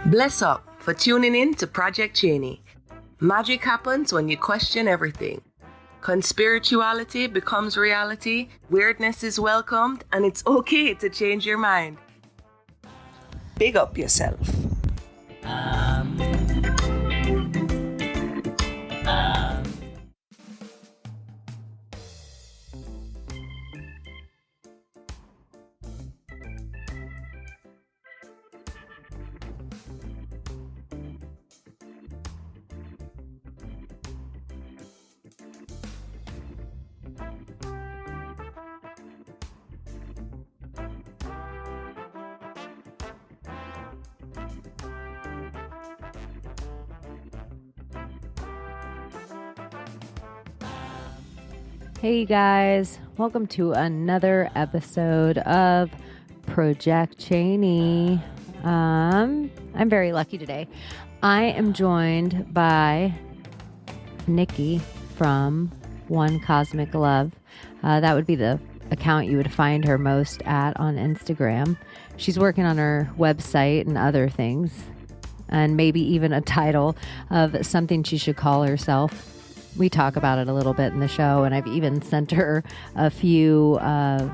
Bless up for tuning in to Project Cheney. Magic happens when you question everything. Conspirituality becomes reality, weirdness is welcomed, and it's okay to change your mind. Big up yourself. Hey guys, welcome to another episode of Project Cheney. I'm very lucky today. I am joined by Nicky from OneCosmicLove. That would be the account you would find her most at on Instagram. She's working on her website and other things, and maybe even a title of something she should call herself. We talk about it a little bit in the show, and I've even sent her a few of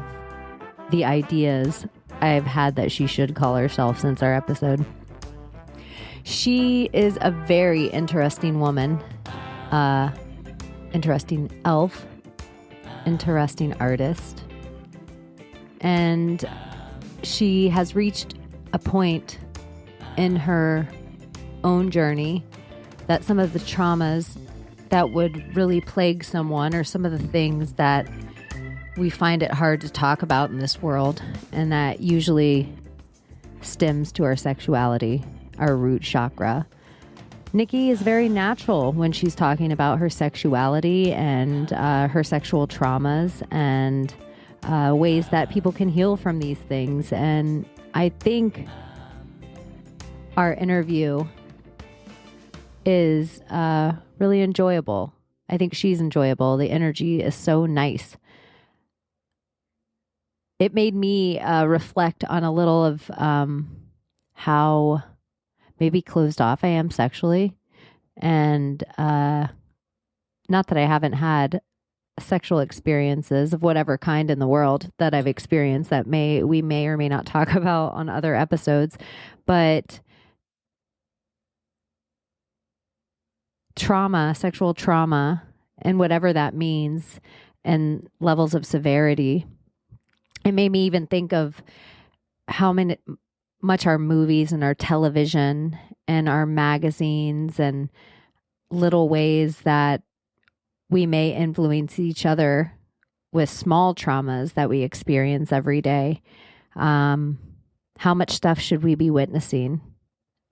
the ideas I've had that she should call herself since our episode. She is a very interesting woman, interesting elf, interesting artist, and she has reached a point in her own journey that some of the traumas that would really plague someone, or some of the things that we find it hard to talk about in this world, and that usually stems to our sexuality, our root chakra. Nicky is very natural when she's talking about her sexuality and her sexual traumas and ways that people can heal from these things. And I think our interview is really enjoyable. I think she's enjoyable. The energy is so nice. It made me reflect on a little of how maybe closed off I am sexually. And not that I haven't had sexual experiences of whatever kind in the world that I've experienced that we may or may not talk about on other episodes, but trauma, sexual trauma, and whatever that means, and levels of severity. It made me even think of how much our movies and our television and our magazines and little ways that we may influence each other with small traumas that we experience every day. How much stuff should we be witnessing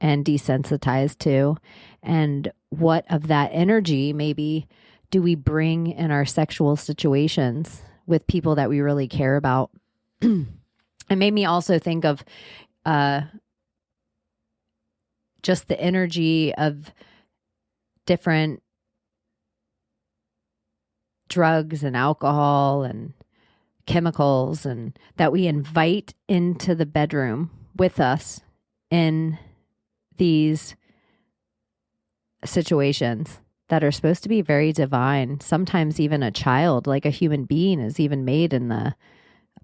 and desensitized to? And what of that energy maybe do we bring in our sexual situations with people that we really care about? It made me also think of just the energy of different drugs and alcohol and chemicals, and that we invite into the bedroom with us in these situations that are supposed to be very divine. Sometimes even a child, like a human being, is even made in the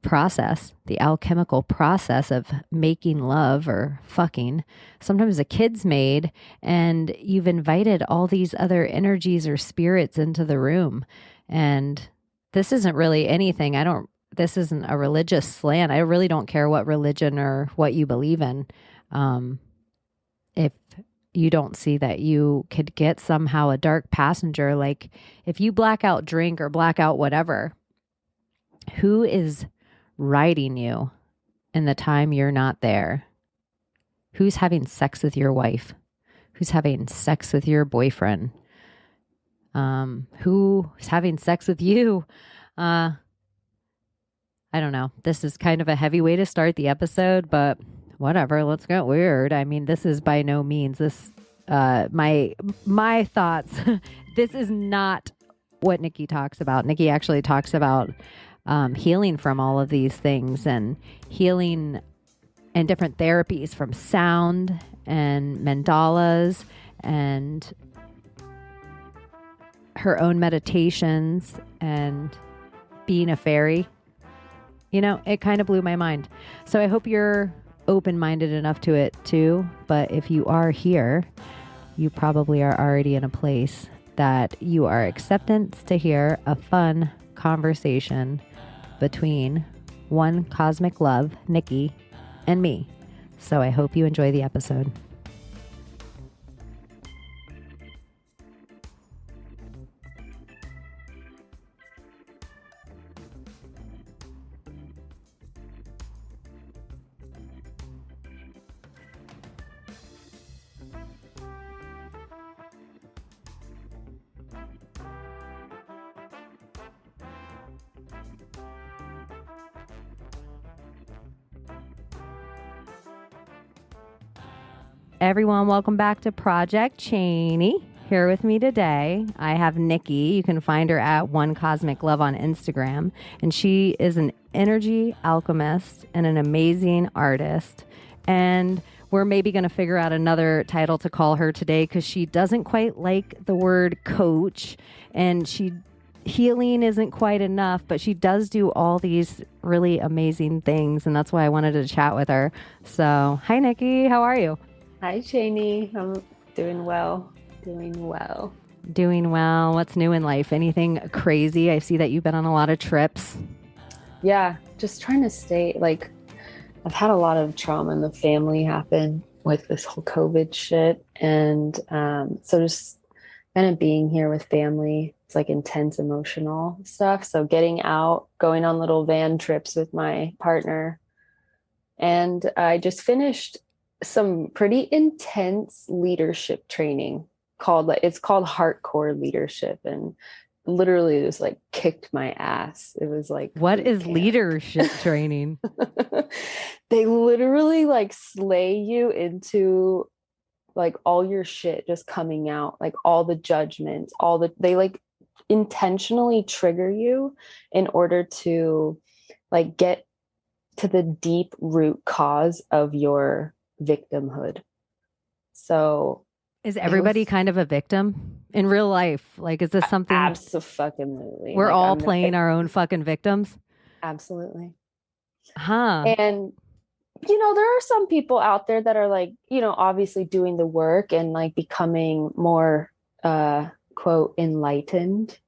process, the alchemical process of making love or fucking. Sometimes a kid's made, and you've invited all these other energies or spirits into the room. And this isn't really anything. This isn't a religious slant. I really don't care what religion or what you believe in. If you don't see that you could get somehow a dark passenger, like if you black out drink or black out whatever, who is riding you in the time you're not there? Who's having sex with your wife? Who's having sex with your boyfriend? Who's having sex with you? I don't know. This is kind of a heavy way to start the episode, but whatever, let's get weird. I mean, this is by no means this, my thoughts. This is not what Nicky talks about. Nicky actually talks about healing from all of these things and healing and different therapies from sound and mandalas and her own meditations and being a fairy. You know, it kind of blew my mind. So I hope you're open-minded enough to it too. But if you are here, you probably are already in a place that you are acceptant to hear a fun conversation between One Cosmic Love, Nicky, and me. So I hope you enjoy the episode. Everyone, welcome back to Project Cheney. Here with me today, I have Nicky. You can find her at OneCosmicLove on Instagram. And she is an energy alchemist and an amazing artist. And we're maybe going to figure out another title to call her today because she doesn't quite like the word coach. And healing isn't quite enough, but she does do all these really amazing things. And that's why I wanted to chat with her. So, hi, Nicky. How are you? Hi, Cheney. I'm doing well. Doing well. What's new in life? Anything crazy? I see that you've been on a lot of trips. Yeah, just trying to stay, like, I've had a lot of trauma in the family happen with this whole COVID shit. And so just kind of being here with family, it's like intense emotional stuff. So getting out, going on little van trips with my partner. And I just finished some pretty intense leadership training it's called hardcore leadership, and literally it was like kicked my ass. It was like, what is leadership training? They literally like slay you into like all your shit just coming out, like all the judgments, they like intentionally trigger you in order to like get to the deep root cause of your victimhood. So is everybody kind of a victim in real life? Like, is this something? Absolutely. We're like, all playing our own fucking victims? Absolutely. Huh. And, you know, there are some people out there that are like, you know, obviously doing the work and like becoming more, quote, enlightened.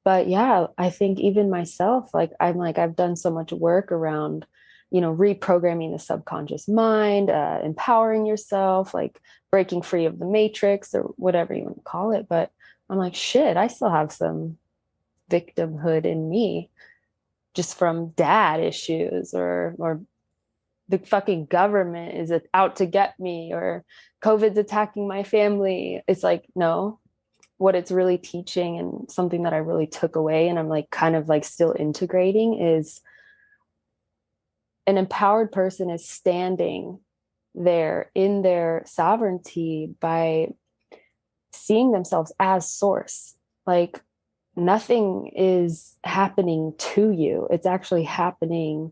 But yeah, I think even myself, I've done so much work around, you know, reprogramming the subconscious mind, empowering yourself, like breaking free of the matrix or whatever you want to call it. But I'm like, shit, I still have some victimhood in me just from dad issues or the fucking government is out to get me or COVID's attacking my family. It's like, no, what it's really teaching and something that I really took away and I'm like kind of like still integrating is an empowered person is standing there in their sovereignty by seeing themselves as source. Like nothing is happening to you. It's actually happening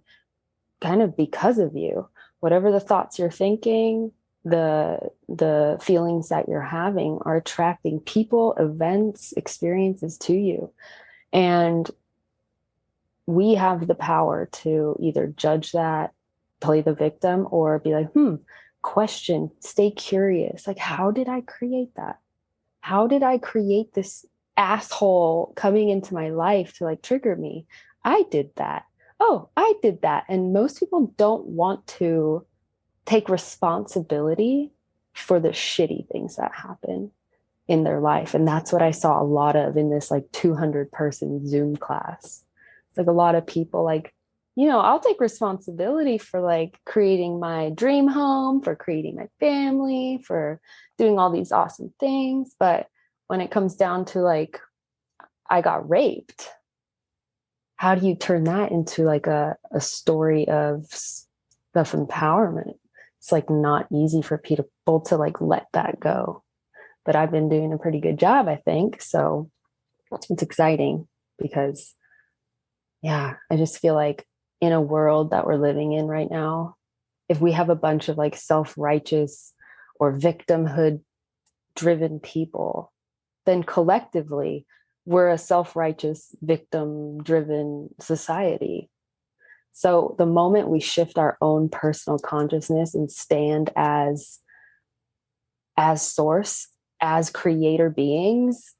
kind of because of you. Whatever the thoughts you're thinking, the feelings that you're having are attracting people, events, experiences to you. And we have the power to either judge that, play the victim, or be like, question, stay curious. Like, how did I create that? How did I create this asshole coming into my life to like trigger me? I did that. Oh, I did that. And most people don't want to take responsibility for the shitty things that happen in their life. And that's what I saw a lot of in this like 200-person Zoom class. It's like a lot of people like, you know, I'll take responsibility for like creating my dream home, for creating my family, for doing all these awesome things. But when it comes down to like, I got raped, how do you turn that into like a story of self-empowerment? It's like not easy for people to like let that go. But I've been doing a pretty good job, I think. So it's exciting because, yeah, I just feel like in a world that we're living in right now, if we have a bunch of like self-righteous or victimhood driven people, then collectively we're a self-righteous victim driven society. So the moment we shift our own personal consciousness and stand as source, as creator beings,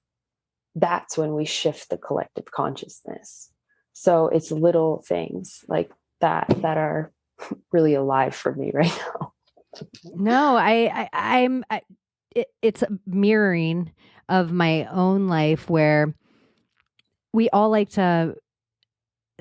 that's when we shift the collective consciousness. So it's little things like that are really alive for me right now. No, it's a mirroring of my own life, where we all like to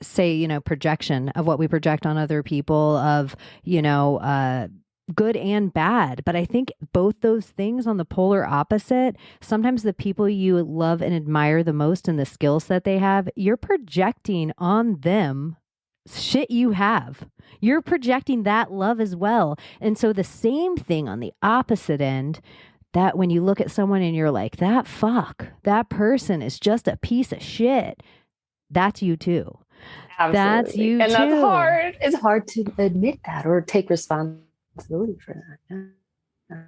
say, you know, projection of what we project on other people, of, you know, good and bad. But I think both those things on the polar opposite, sometimes the people you love and admire the most and the skills that they have, you're projecting on them shit you have. You're projecting that love as well. And so the same thing on the opposite end, that when you look at someone and you're like, that person is just a piece of shit, that's you too. Absolutely. That's you and too. That's hard. It's hard to admit that or take responsibility for that. Yeah.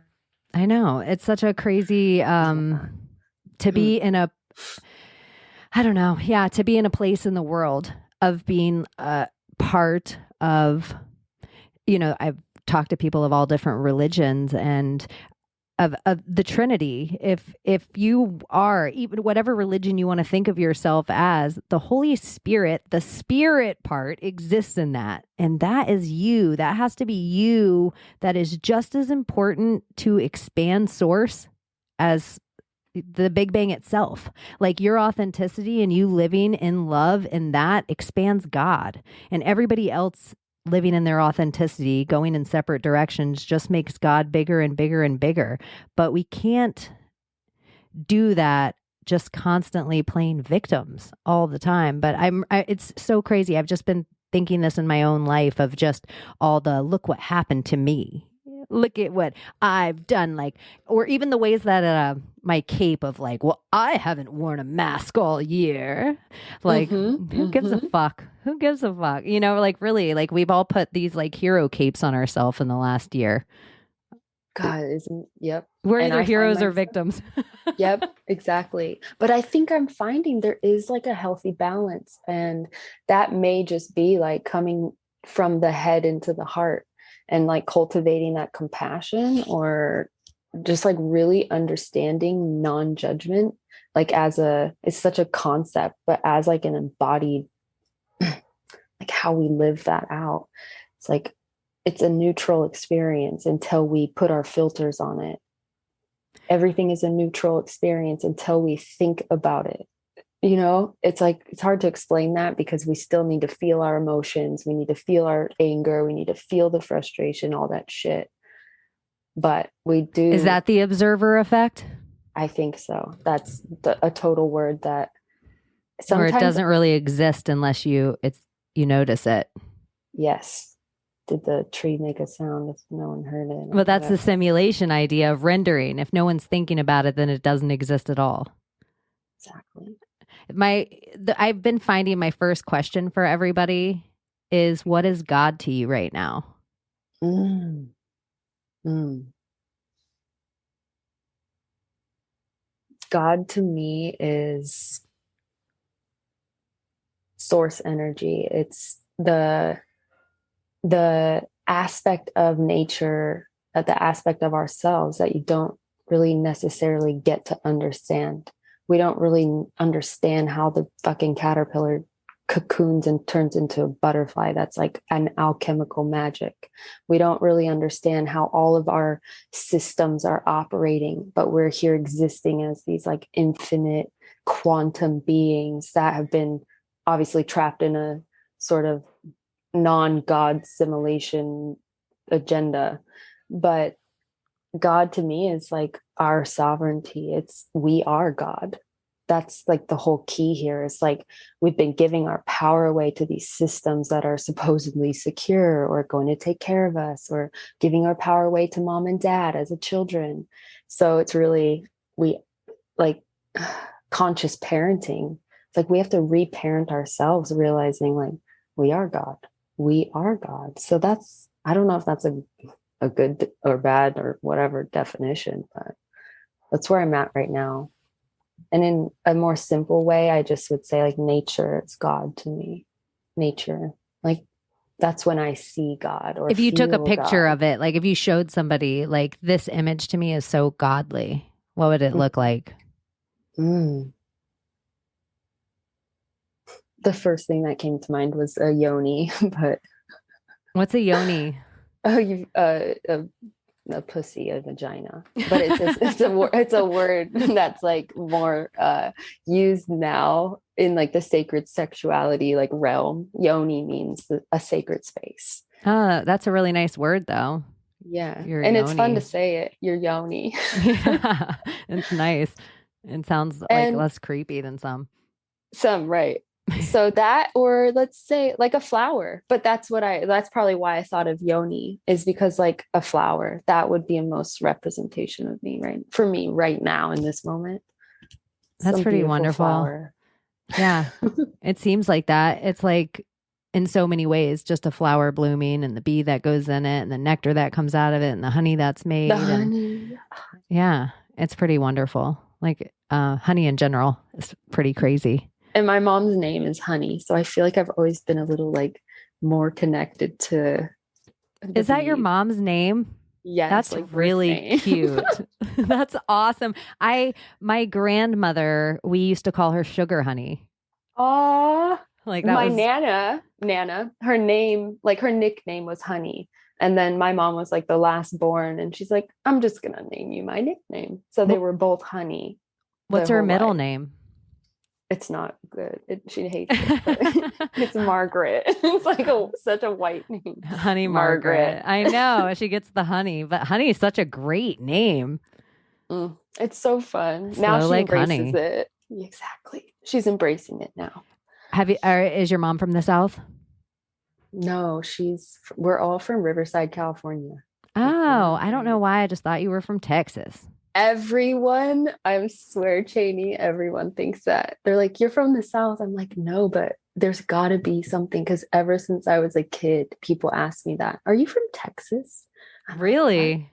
I know. It's such a crazy to be in a, I don't know. Yeah, to be in a place in the world of being a part of, you know, I've talked to people of all different religions and of the Trinity. If you are, even whatever religion you want to think of yourself as, the Holy Spirit, the spirit part exists in that. And that is you. That has to be you. That is just as important to expand source as the Big Bang itself. Like your authenticity and you living in love, and that expands God. And everybody else living in their authenticity, going in separate directions, just makes God bigger and bigger and bigger. But we can't do that just constantly playing victims all the time. But it's so crazy. I've just been thinking this in my own life of just all the, look what happened to me. Look at what I've done, like, or even the ways that my cape of like, well, I haven't worn a mask all year. Like, who gives a fuck? Who gives a fuck? You know, like really, like we've all put these like hero capes on ourselves in the last year. God, yep. We're either heroes or victims. Yep, exactly. But I think I'm finding there is like a healthy balance, and that may just be like coming from the head into the heart. And like cultivating that compassion, or just like really understanding non-judgment, like it's such a concept, but as like an embodied, like how we live that out. It's like, it's a neutral experience until we put our filters on it. Everything is a neutral experience until we think about it. You know, it's like, it's hard to explain that because we still need to feel our emotions. We need to feel our anger. We need to feel the frustration, all that shit. But we do. Is that the observer effect? I think so. That's a total word that sometimes, or it doesn't really exist unless you notice it. Yes. Did the tree make a sound if no one heard it? Well, that's the simulation idea of rendering. If no one's thinking about it, then it doesn't exist at all. Exactly. I've been finding my first question for everybody is, what is God to you right now? God to me is source energy. It's the aspect of nature, the aspect of ourselves that you don't really necessarily get to understand. We don't really understand how the fucking caterpillar cocoons and turns into a butterfly. That's like an alchemical magic. We don't really understand how all of our systems are operating, but we're here existing as these like infinite quantum beings that have been obviously trapped in a sort of non-God simulation agenda. But God to me is like our sovereignty. We are God. That's like the whole key here. It's like we've been giving our power away to these systems that are supposedly secure or going to take care of us, or giving our power away to mom and dad as a children. So it's really, we like conscious parenting. It's like we have to reparent ourselves, realizing like we are God. We are God. So that's I don't know if that's a good or bad or whatever definition, but that's where I'm at right now. And in a more simple way, I just would say like nature is God to me. Nature. Like that's when I see God or If you took a feel picture God. of it, like if you showed somebody like this image to me is so godly, what would it look like? Mm. The first thing that came to mind was a yoni, but What's a yoni? A pussy, a vagina. But it's a word that's like more used now in like the sacred sexuality like realm. Yoni means a sacred space. Oh, that's a really nice word though. Yeah. Your And it's fun yoni. to say it, your yoni. Yeah, it's nice. It sounds like And less creepy than some. right. So that, or let's say like a flower, but that's probably why I thought of yoni, is because like a flower, that would be a most representation of me, right? For me right now in this moment. That's Some pretty beautiful wonderful. flower. Yeah. It seems like that. It's like in so many ways, just a flower blooming and the bee that goes in it and the nectar that comes out of it and the honey that's made. The honey. Yeah, it's pretty wonderful. Like honey in general is pretty crazy. And my mom's name is Honey. So I feel like I've always been a little like more connected to. Is that your mom's name? Yes. That's like really cute. That's awesome. My grandmother, we used to call her Sugar Honey. Oh, Like my Nana, her name, like her nickname was Honey. And then my mom was like the last born. And she's like, I'm just going to name you my nickname. So they were both Honey. What's her middle name? It's not good. She hates it. But it's Margaret. It's like such a white name. Honey Margaret. I know. She gets the honey, but Honey is such a great name. It's so fun. Slow now she like embraces honey. it. Exactly. She's embracing it now. Is your mom from the South? No, we're all from Riverside, California. Oh, I don't know why. I just thought you were from Texas. Everyone, I swear, Cheney, everyone thinks that. They're like, you're from the South. I'm like, no, but there's got to be something, because ever since I was a kid, people ask me that. Are you from Texas? Really?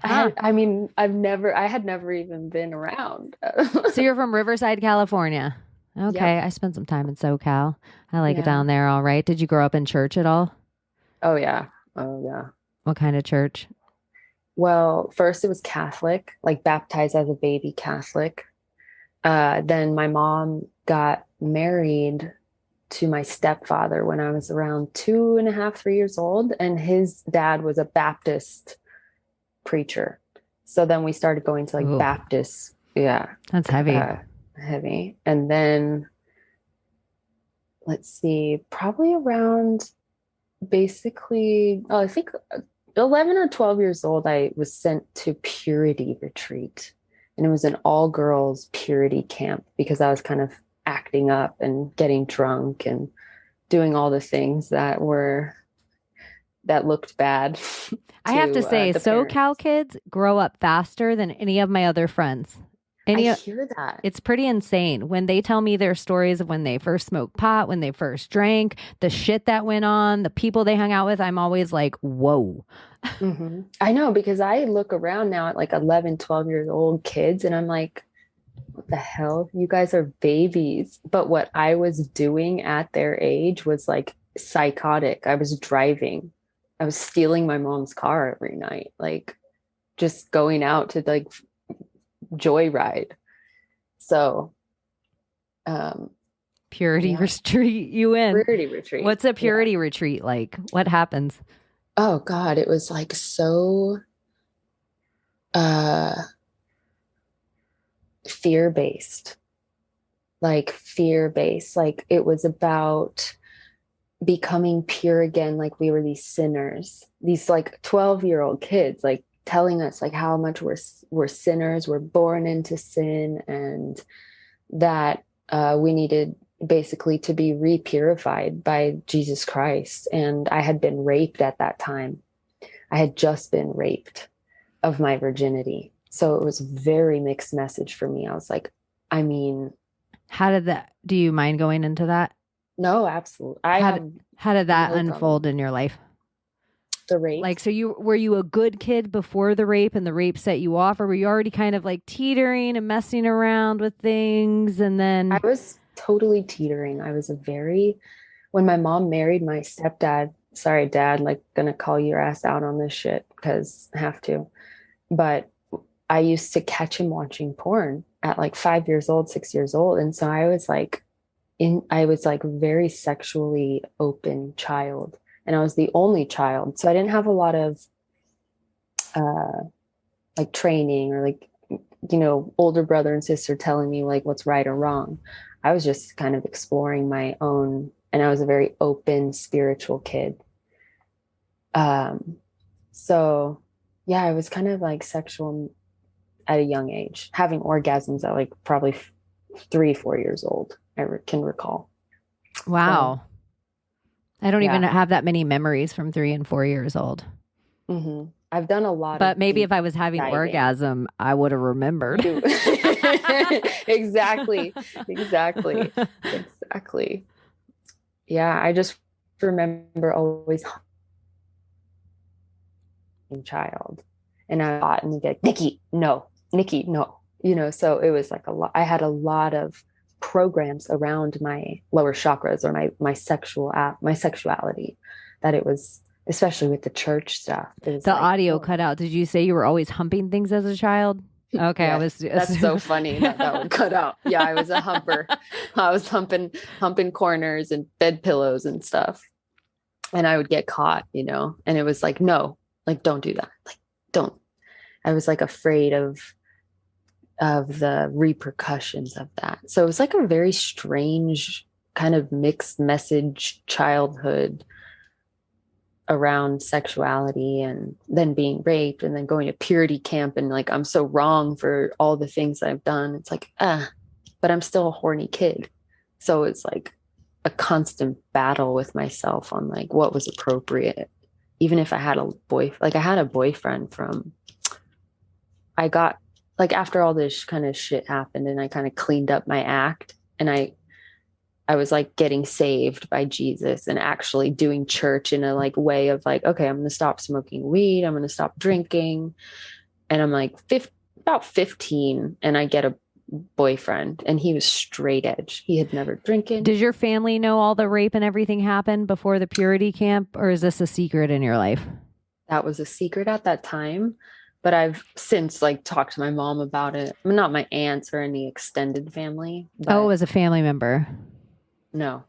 I had never even been around. So you're from Riverside, California. Okay. Yep. I spent some time in SoCal. I like it down there. All right. Did you grow up in church at all? Oh, yeah. What kind of church? Well, first it was Catholic, like baptized as a baby Catholic. Then my mom got married to my stepfather when I was around 2.5, 3 years old. And his dad was a Baptist preacher. So then we started going to like Baptist. Yeah. That's heavy. Heavy. And then let's see, probably around I think 11 or 12 years old, I was sent to purity retreat. And it was an all-girls purity camp because I was kind of acting up and getting drunk and doing all the things that looked bad. I have to say, SoCal kids grow up faster than any of my other friends. I hear that. It's pretty insane. When they tell me their stories of when they first smoked pot, when they first drank, the shit that went on, the people they hung out with, I'm always like, whoa. Mm-hmm. I know, because I look around now at like 11, 12 years old kids and I'm like, what the hell? You guys are babies. But what I was doing at their age was like psychotic. I was driving. I was stealing my mom's car every night, like just going out to like joyride. So purity retreat you in. Purity retreat. What's a purity retreat like? What happens? Oh God, it was like so fear-based. Like it was about becoming pure again, like we were these sinners, these like 12-year-old kids, like telling us like how much we're sinners, we're born into sin, and that we needed basically to be repurified by Jesus Christ. And I had been raped at that time. I had just been raped of my virginity. So it was a very mixed message for me. I was like, do you mind going into that? No, absolutely. How did that unfold in your life? The rape. Like, so were you a good kid before the rape and the rape set you off, or were you already kind of like teetering and messing around with things? And then I was totally teetering. When my mom married my stepdad, sorry, dad, like gonna call your ass out on this shit because I have to. But I used to catch him watching porn at like 5 years old, 6 years old. And so I was like very sexually open child. And I was the only child. So I didn't have a lot of like training or like, older brother and sister telling me like what's right or wrong. I was just kind of exploring my own, and I was a very open spiritual kid. So yeah, I was kind of like sexual at a young age, having orgasms at like probably 3-4 years old. I can recall. Wow. So, I don't even have that many memories from 3 and 4 years old. Mm-hmm. I've done a lot. But maybe if I was having orgasm, I would have remembered. Exactly. Yeah, I just remember always child, and I thought, and they'd be like, Nikki, no. So it was like a lot. I had a lot of programs around my lower chakras or my sexuality, that it was, especially with the church stuff. The like, audio cut out. Did you say you were always humping things as a child? Okay, yeah, that's so funny that would cut out. Yeah, I was a humper. I was humping corners and bed pillows and stuff, and I would get caught, and it was like, no, like, don't do that. Like, don't. I was like afraid of the repercussions of that. So it was like a very strange kind of mixed message childhood around sexuality, and then being raped, and then going to purity camp, and like, I'm so wrong for all the things I've done. It's like, but I'm still a horny kid. So it's like a constant battle with myself on like what was appropriate. Even if I had a boyfriend I got, like, after all this kind of shit happened and I kind of cleaned up my act, and I was like getting saved by Jesus and actually doing church in a like way of like, okay, I'm going to stop smoking weed. I'm going to stop drinking. And I'm like about 15, and I get a boyfriend, and he was straight edge. He had never drinking. Did your family know all the rape and everything happened before the purity camp, or is this a secret in your life? That was a secret at that time. But I've since like talked to my mom about it. I mean, not my aunts or any extended family. Oh, it was a family member. No,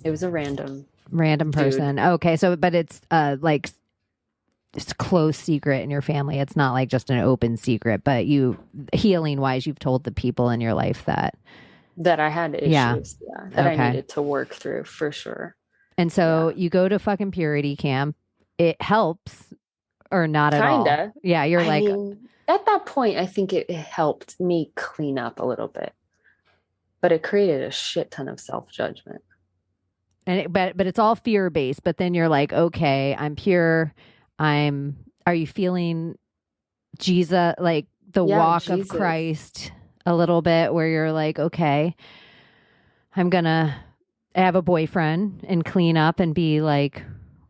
it was a random person. Dude. Okay. So, but it's like it's a close secret in your family. It's not like just an open secret, but healing wise, you've told the people in your life that I had issues. That I needed to work through for sure. And so you go to fucking purity camp. It helps. Or not at all. Kinda. Yeah, you're I mean, at that point, I think it helped me clean up a little bit, but it created a shit ton of self-judgment. And but it's all fear-based. But then you're like, okay, I'm pure. Are you feeling Jesus, like the walk of Christ a little bit, where you're like, okay, I'm gonna have a boyfriend and clean up and be like,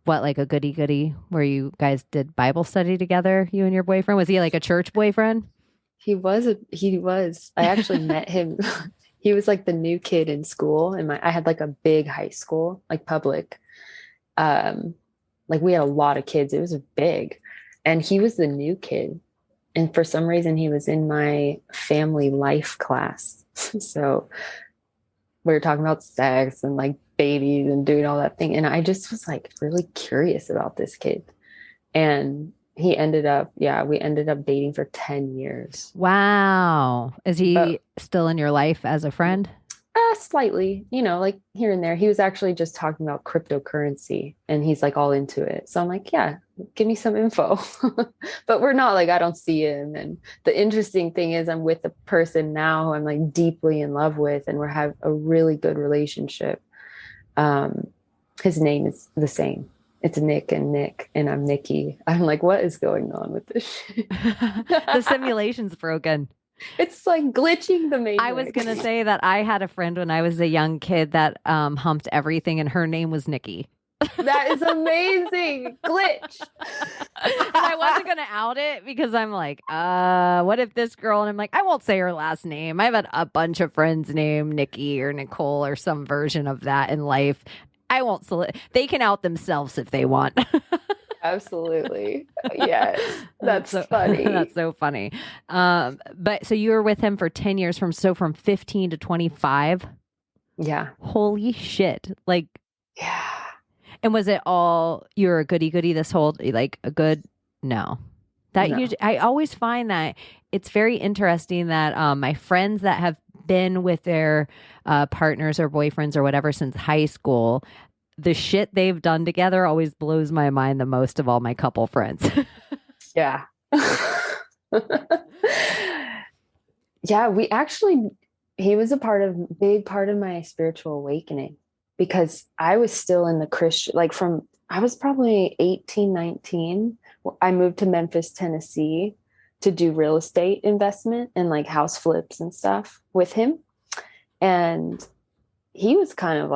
what, like a goody where you guys did Bible study together, you and your boyfriend? Was he like a church boyfriend? He was. I actually met him. He was like the new kid in school. And I had like a big high school, like public. Like we had a lot of kids. It was big. And he was the new kid. And for some reason he was in my family life class. So we were talking about sex and like babies and doing all that thing. And I just was like really curious about this kid. And we ended up dating for 10 years. Wow. Is he still in your life as a friend? Slightly, like here and there. He was actually just talking about cryptocurrency, and he's like all into it. So I'm like, yeah, give me some info. But we're not like, I don't see him. And the interesting thing is I'm with a person now who I'm like deeply in love with, and we have a really good relationship. His name is the same. It's Nick, and I'm Nikki. I'm like, what is going on with this shit? The simulation's broken. It's like glitching the matrix. I was going to say that I had a friend when I was a young kid that humped everything, and her name was Nikki. That is amazing. Glitch. And I wasn't going to out it because I'm like, what if this girl, and I'm like, I won't say her last name. I've had a bunch of friends named Nikki or Nicole or some version of that in life. I won't, they can out themselves if they want. Absolutely. Yes. That's so funny. That's so funny. But so you were with him for 10 years from 15 to 25. Yeah. Holy shit. Like, yeah. And was it all you're a goody goody this whole like a good no. That No. usually I always find that it's very interesting that my friends that have been with their partners or boyfriends or whatever since high school, the shit they've done together always blows my mind the most of all my couple friends. Yeah. Yeah, he was a big part of my spiritual awakening, because I was still in the Christian, like I was probably 18, 19. I moved to Memphis, Tennessee to do real estate investment and like house flips and stuff with him. And he was kind of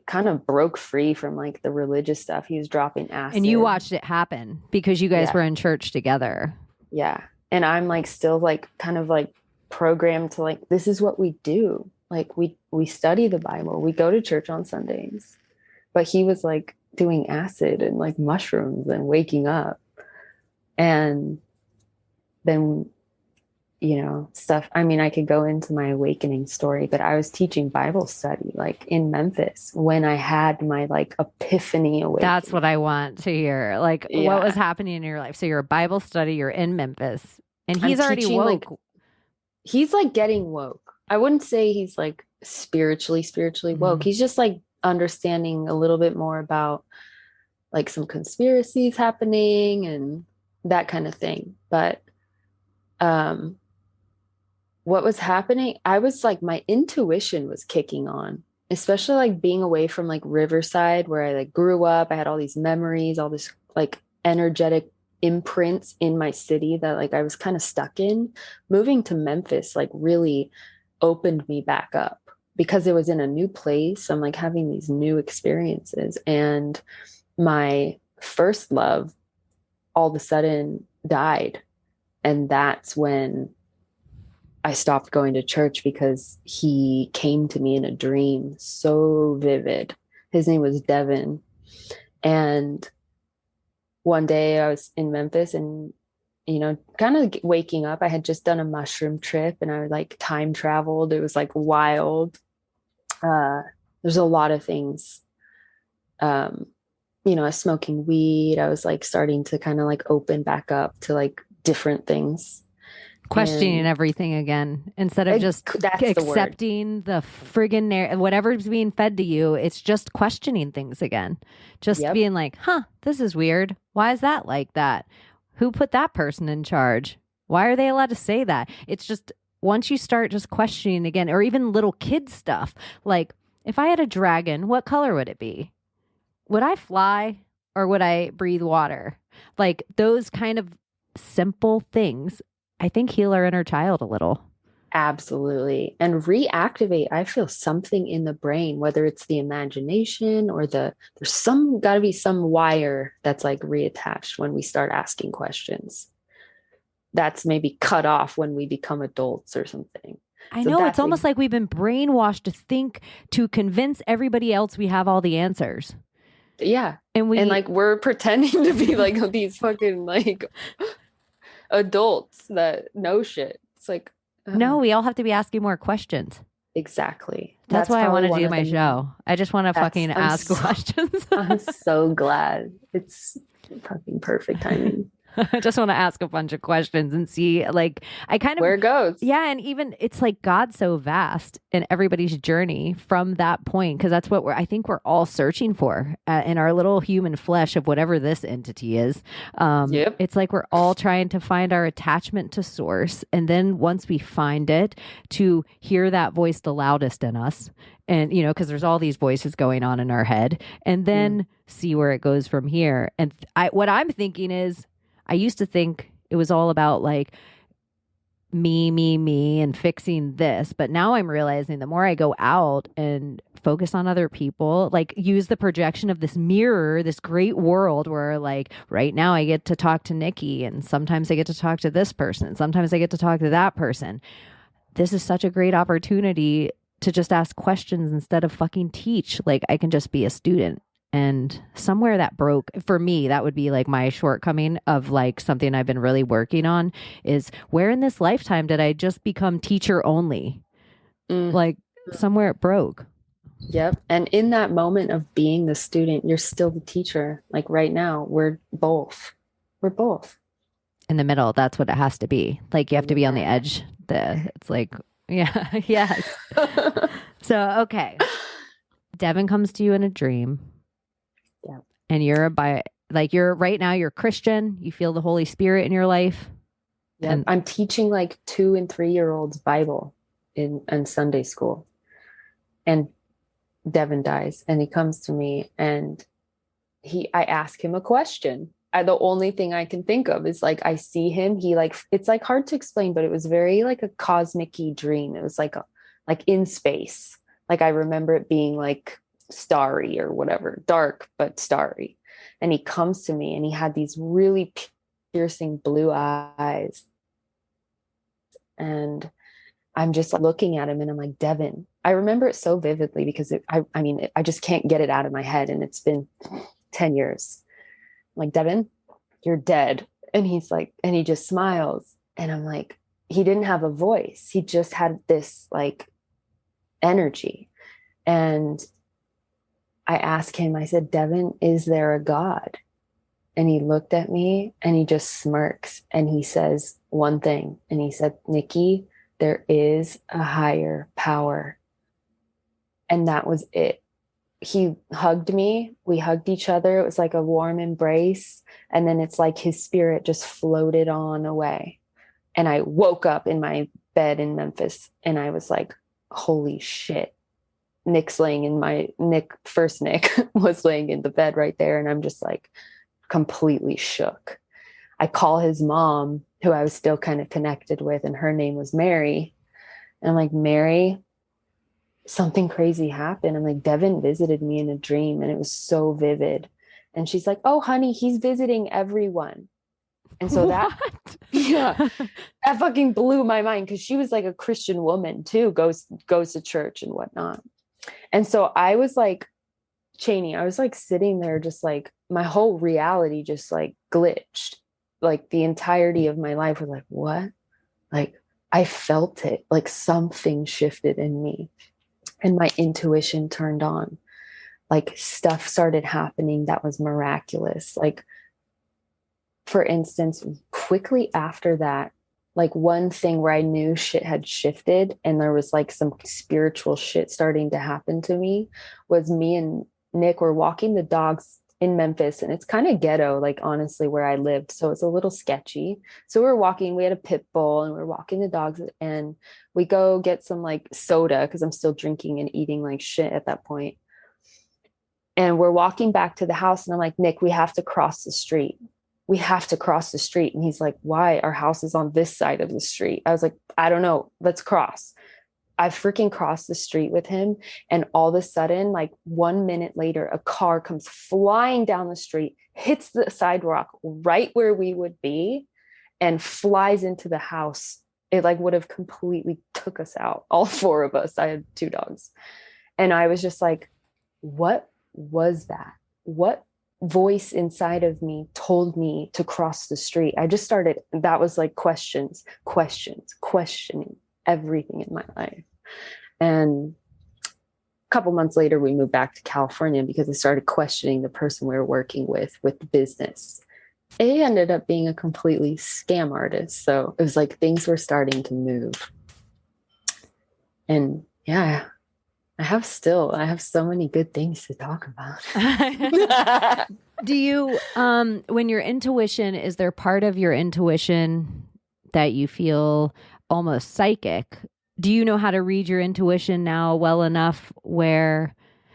kind of broke free from like the religious stuff. He was dropping acid. And you watched it happen because you guys were in church together. Yeah. And I'm like still like kind of like programmed to like, this is what we do. Like we study the Bible, we go to church on Sundays, but he was like doing acid and like mushrooms and waking up. And then, stuff. I mean, I could go into my awakening story, but I was teaching Bible study like in Memphis when I had my like epiphany awakening. That's what I want to hear. Like what was happening in your life? So you're a Bible study, you're in Memphis, and he's already woke. Like, he's like getting woke. I wouldn't say he's like spiritually woke. He's just like understanding a little bit more about like some conspiracies happening and that kind of thing. But what was happening, I was like, my intuition was kicking on, especially like being away from like Riverside where I like grew up. I had all these memories, all this like energetic imprints in my city that like I was kind of stuck in. Moving to Memphis like really opened me back up because it was in a new place. I'm like having these new experiences, and my first love all of a sudden died. And that's when I stopped going to church, because he came to me in a dream so vivid. His name was Devin. And one day I was in Memphis and, kind of waking up. I had just done a mushroom trip and I like time traveled. It was like wild. There's a lot of things. I was smoking weed. I was like starting to kind of like open back up to like different things. Questioning everything again instead of just accepting the friggin' whatever's being fed to you. It's just questioning things again. Just being like, this is weird. Why is that like that? Who put that person in charge? Why are they allowed to say that? It's just once you start just questioning again, or even little kid stuff. Like if I had a dragon, what color would it be? Would I fly or would I breathe water? Like those kind of simple things, I think heal our inner child a little. Absolutely. And reactivate, I feel something in the brain, whether it's the imagination or there's got to be some wire that's like reattached when we start asking questions. That's maybe cut off when we become adults or something. I know, it's almost like we've been brainwashed to convince everybody else we have all the answers. Yeah. And like we're pretending to be like these fucking like adults that know shit. It's like no, we all have to be asking more questions. Exactly. That's why I want to do my show. I just want to fucking ask questions. I'm so glad. It's fucking perfect timing. I just want to ask a bunch of questions and see, like, I kind of where it goes. Yeah, and even it's like God's so vast in everybody's journey from that point, because that's what I think we're all searching for in our little human flesh of whatever this entity is. It's like we're all trying to find our attachment to source, and then once we find it, to hear that voice the loudest in us, and because there's all these voices going on in our head, and then see where it goes from here. And what I'm thinking is, I used to think it was all about like me, and fixing this. But now I'm realizing the more I go out and focus on other people, like use the projection of this mirror, this great world where like right now I get to talk to Nikki, and sometimes I get to talk to this person. Sometimes I get to talk to that person. This is such a great opportunity to just ask questions instead of fucking teach. Like I can just be a student. And somewhere that broke for me, that would be like my shortcoming of like something I've been really working on is where in this lifetime did I just become teacher only? Like somewhere it broke. Yep. And in that moment of being the student, you're still the teacher. Like right now, we're both. We're both. In the middle, that's what it has to be. Like you have to be on the edge. It's like, yeah, yes. So, okay. Devin comes to you in a dream. Yeah. And you're right now, you're Christian. You feel the Holy Spirit in your life. Yeah. And I'm teaching like 2 and 3-year-olds Bible in Sunday school. And Devin dies and he comes to me and I ask him a question. The only thing I can think of is like, I see him, it's like hard to explain, but it was very like a cosmic-y dream. It was like in space. Like I remember it being like starry or whatever, dark, but starry. And he comes to me and he had these really piercing blue eyes. And I'm just looking at him and I'm like, Devin, I remember it so vividly because I just can't get it out of my head. And it's been 10 years. I'm like, Devin, you're dead. And he's like, and he just smiles. And I'm like, he didn't have a voice. He just had this like energy. And I asked him, I said, Devin, is there a God? And he looked at me and he just smirks and he says one thing. And he said, Nikki, there is a higher power. And that was it. He hugged me. We hugged each other. It was like a warm embrace. And then it's like his spirit just floated on away. And I woke up in my bed in Memphis and I was like, holy shit. Nick was laying in the bed right there. And I'm just like completely shook. I call his mom, who I was still kind of connected with, and her name was Mary. And I'm like, Mary, something crazy happened. I'm like, Devin visited me in a dream and it was so vivid. And she's like, oh, honey, he's visiting everyone. And so that fucking blew my mind because she was like a Christian woman too, goes to church and whatnot. And so I was like, Cheney, I was like sitting there just like my whole reality just like glitched. Like the entirety of my life was like, what? Like I felt it, like something shifted in me and my intuition turned on. Like stuff started happening that was miraculous. Like, for instance, quickly after that, like one thing where I knew shit had shifted and there was like some spiritual shit starting to happen to me was me and Nick were walking the dogs in Memphis, and it's kind of ghetto, like honestly where I lived. So it's a little sketchy. So we were walking, we had a pit bull and we were walking the dogs and we go get some like soda because I'm still drinking and eating like shit at that point. And we're walking back to the house and I'm like, Nick, we have to cross the street. We have to cross the street. And he's like, why? Our house is on this side of the street. I was like, I don't know. Let's cross. I freaking crossed the street with him. And all of a sudden, like 1 minute later, a car comes flying down the street, hits the sidewalk right where we would be and flies into the house. It like would have completely took us out. All 4 of us. I had 2 dogs. And I was just like, what was that? What voice inside of me told me to cross the street? I just started, that was like questioning everything in my life. And a couple months later, we moved back to California because I started questioning the person we were working with the business. It ended up being a completely scam artist. So it was like things were starting to move. And yeah, I have so many good things to talk about. Do you, when your intuition, is there part of your intuition that you feel almost psychic? Do you know how to read your intuition now well enough where,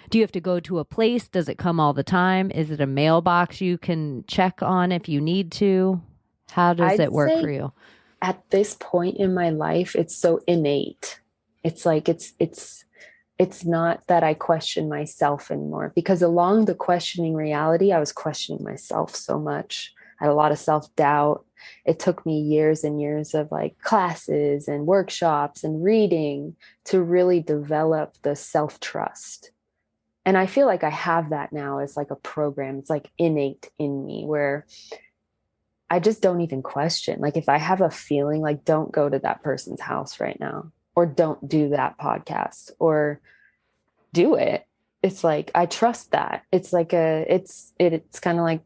do you have to go to a place? Does it come all the time? Is it a mailbox you can check on if you need to? How does it work for you? at this point in my life, it's so innate. It's like it's not that I question myself anymore, because along the questioning reality, I was questioning myself so much. I had a lot of self-doubt. It took me years and years of like classes and workshops and reading to really develop the self-trust. And I feel like I have that now as like a program. It's like innate in me, where I just don't even question. Like if I have a feeling, like don't go to that person's house right now, or don't do that podcast, or do it. It's like I trust that. It's like it's kind of like,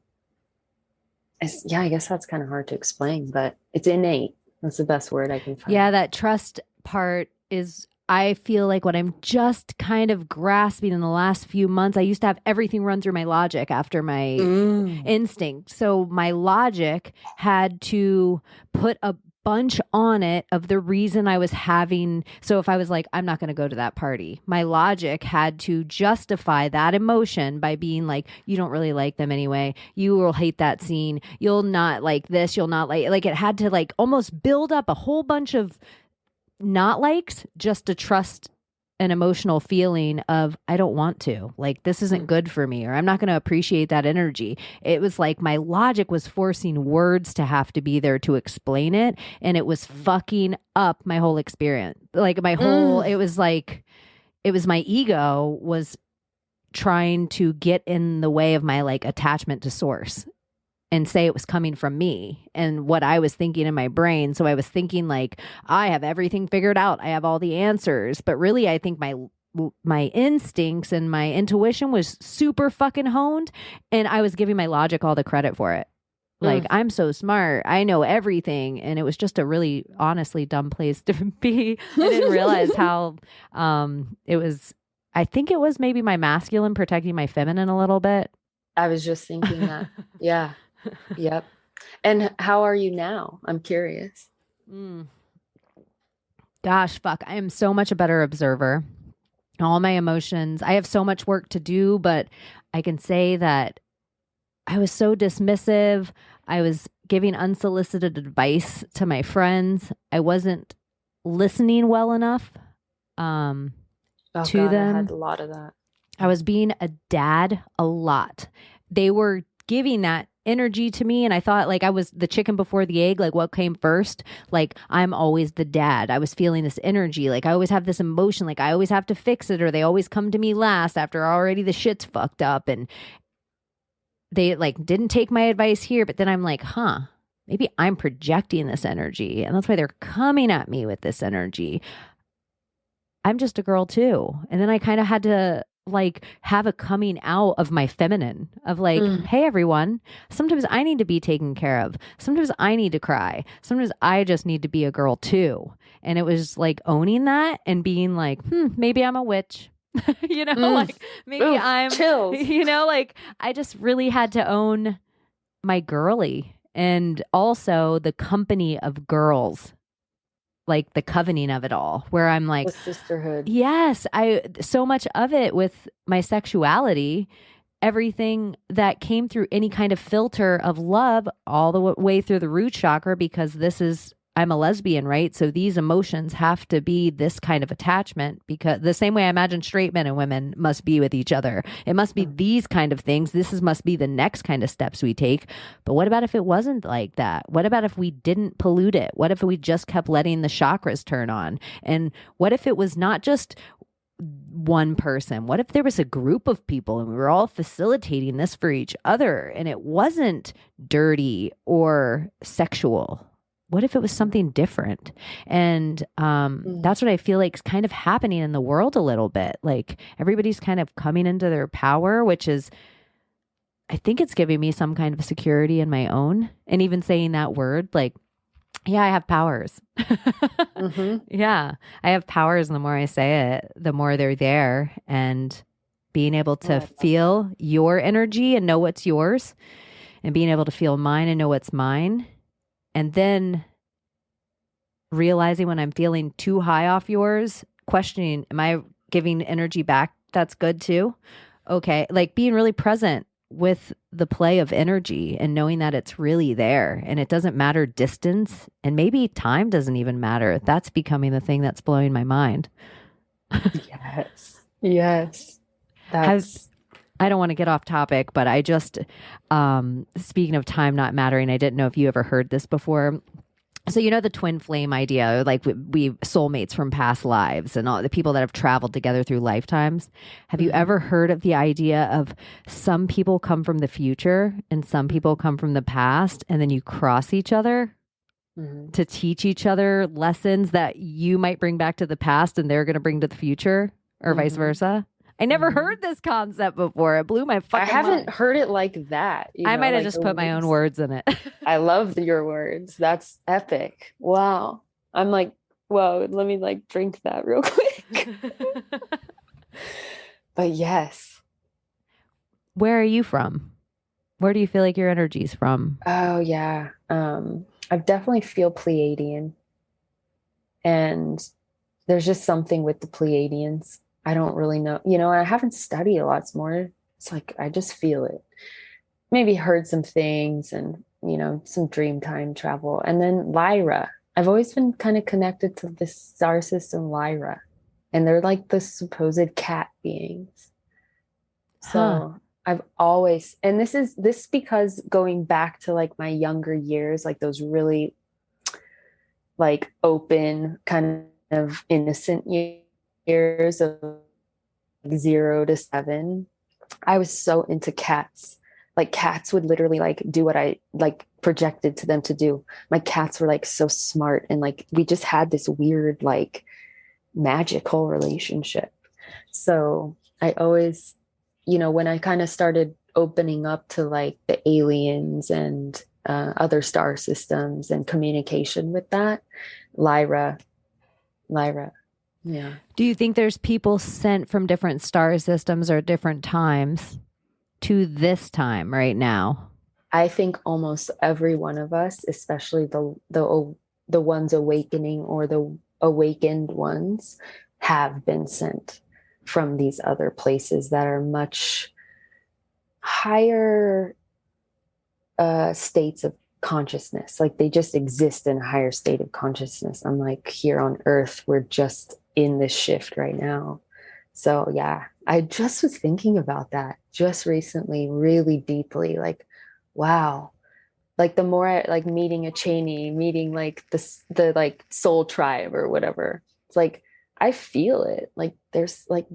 yeah, I guess that's kind of hard to explain, but it's innate. That's the best word I can find. Yeah, that trust part is, I feel like what I'm just kind of grasping in the last few months. I used to have everything run through my logic after my instinct. So my logic had to put a bunch on it of the reason I was having. So if I was like, I'm not going to go to that party, my logic had to justify that emotion by being like, you don't really like them anyway. You will hate that scene. You'll not like this. You'll not like it had to like almost build up a whole bunch of not likes just to trust an emotional feeling of, I don't want to, like, this isn't good for me, or I'm not going to appreciate that energy. It was like my logic was forcing words to have to be there to explain it. And it was fucking up my whole experience. Like my whole, it was like, it was my ego was trying to get in the way of my like attachment to source and say it was coming from me and what I was thinking in my brain. So I was thinking like, I have everything figured out. I have all the answers. But really, I think my instincts and my intuition was super fucking honed. And I was giving my logic all the credit for it. Like, I'm so smart. I know everything. And it was just a really, honestly, dumb place to be. I didn't realize how it was. I think it was maybe my masculine protecting my feminine a little bit. I was just thinking that. Yeah. Yep. And how are you now? I'm curious. Gosh, fuck. I am so much a better observer. All my emotions. I have so much work to do, but I can say that I was so dismissive. I was giving unsolicited advice to my friends. I wasn't listening well enough to them. I had a lot of that. I was being a dad a lot. They were giving that energy to me, and I thought like I was the chicken before the egg. Like, what came first? Like, I'm always the dad. I was feeling this energy. Like, I always have this emotion. Like, I always have to fix it, or they always come to me last after already the shit's fucked up. And they like didn't take my advice here. But then I'm like, maybe I'm projecting this energy, and that's why they're coming at me with this energy. I'm just a girl too. And then I kind of had to like have a coming out of my feminine of like, hey, everyone, sometimes I need to be taken care of. Sometimes I need to cry. Sometimes I just need to be a girl too. And it was like owning that and being like, maybe I'm a witch, like maybe I'm chills. Like I just really had to own my girly and also the company of girls. Like the covening of it all, where I'm like, with sisterhood. Yes, so much of it with my sexuality, everything that came through any kind of filter of love all the way through the root chakra, because I'm a lesbian, right? So these emotions have to be this kind of attachment, because the same way I imagine straight men and women must be with each other. It must be these kind of things. Must be the next kind of steps we take. But what about if it wasn't like that? What about if we didn't pollute it? What if we just kept letting the chakras turn on? And what if it was not just one person? What if there was a group of people and we were all facilitating this for each other and it wasn't dirty or sexual? What if it was something different? And that's what I feel like is kind of happening in the world a little bit. Like everybody's kind of coming into their power, which is, I think it's giving me some kind of security in my own. And even saying that word, like, yeah, I have powers. Yeah, I have powers. And the more I say it, the more they're there. And being able to feel your energy and know what's yours, and being able to feel mine and know what's mine. And then realizing when I'm feeling too high off yours, questioning, am I giving energy back? That's good too. Okay. Like being really present with the play of energy and knowing that it's really there and it doesn't matter distance, and maybe time doesn't even matter. That's becoming the thing that's blowing my mind. Yes. Yes. I don't want to get off topic, but I just, speaking of time not mattering, I didn't know if you ever heard this before. So, you know, the twin flame idea, like we soulmates from past lives and all the people that have traveled together through lifetimes. Have you ever heard of the idea of some people come from the future and some people come from the past, and then you cross each other to teach each other lessons that you might bring back to the past and they're going to bring to the future, or vice versa? I never heard this concept before. It blew my fucking mind. I haven't heard it like that. I might have just put my own words in it. I love your words. That's epic. Wow. I'm like, whoa, let me like drink that real quick. But yes. Where are you from? Where do you feel like your energy's from? Oh, yeah. I definitely feel Pleiadian. And there's just something with the Pleiadians. I don't really know. You know, I haven't studied a lot more. It's like, I just feel it. Maybe heard some things and, you know, some dream time travel. And then Lyra. I've always been kind of connected to this star system, Lyra. And they're like the supposed cat beings. So I've always, and this because going back to like my younger years, like those really like open, kind of innocent years of 0 to 7, I was so into cats. Like cats would literally like do what I like projected to them to do. My cats were like so smart, and like we just had this weird like magical relationship. So I always, you know, when I kind of started opening up to like the aliens and other star systems and communication with that, Lyra. Yeah. Do you think there's people sent from different star systems or different times to this time right now? I think almost every one of us, especially the ones awakening or the awakened ones, have been sent from these other places that are much higher states of consciousness. Like they just exist in a higher state of consciousness. I'm like, here on Earth, we're just in this shift right now. So yeah, I just was thinking about that just recently, really deeply. Like, wow. Like the more I like meeting a Cheney, meeting like the like soul tribe or whatever, it's like I feel it. Like there's like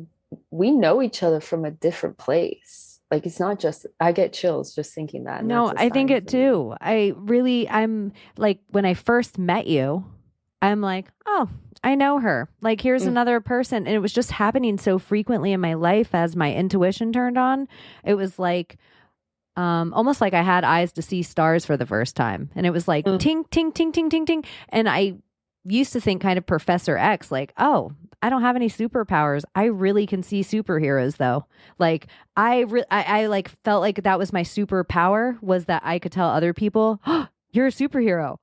we know each other from a different place. Like it's not just, I get chills just thinking that. No, I think it too. I'm like, when I first met you, I'm like, oh, I know her. Like, here's another person. And it was just happening so frequently in my life as my intuition turned on. It was like, almost like I had eyes to see stars for the first time. And it was like, ting, ting, ting, ting, ting, ting. And I used to think kind of Professor X, like, oh, I don't have any superpowers. I really can see superheroes though. Like I like felt like that was my superpower, was that I could tell other people, oh, you're a superhero.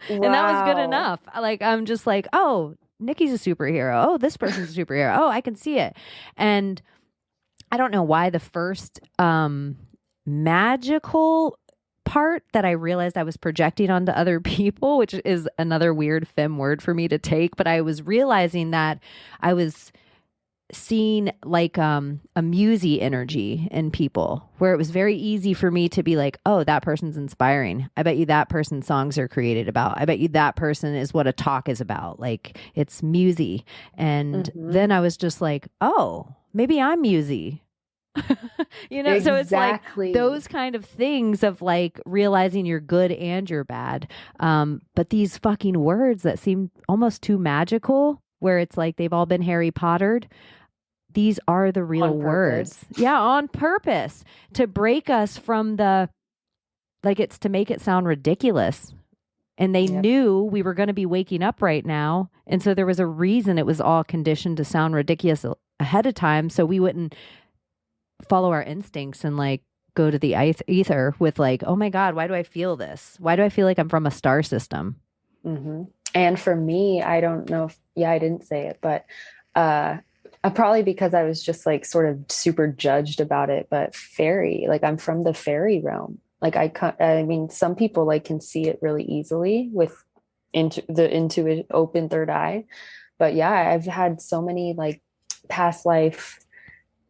And that was good enough. Like, I'm just like, oh, Nikki's a superhero. Oh, this person's a superhero. Oh, I can see it. And I don't know why the first magical part that I realized I was projecting onto other people, which is another weird femme word for me to take, but I was realizing that I was seeing like a musy energy in people, where it was very easy for me to be like, oh, that person's inspiring. I bet you that person's songs are created about. I bet you that person is what a talk is about. Like it's musy. And then I was just like, oh, maybe I'm musy. You know, so it's like those kind of things of like realizing you're good and you're bad. But these fucking words that seem almost too magical, where it's like they've all been Harry Pottered. These are the real words. Yeah, on purpose, to break us from the, like, it's to make it sound ridiculous. And they knew we were going to be waking up right now. And so there was a reason it was all conditioned to sound ridiculous ahead of time, so we wouldn't follow our instincts and like go to the ether with like, oh my God, why do I feel this? Why do I feel like I'm from a star system? And for me, I don't know if, I didn't say it, but Probably because I was just like sort of super judged about it, but fairy, like I'm from the fairy realm. Like I mean, some people like can see it really easily with into it open third eye. But yeah, I've had so many like past life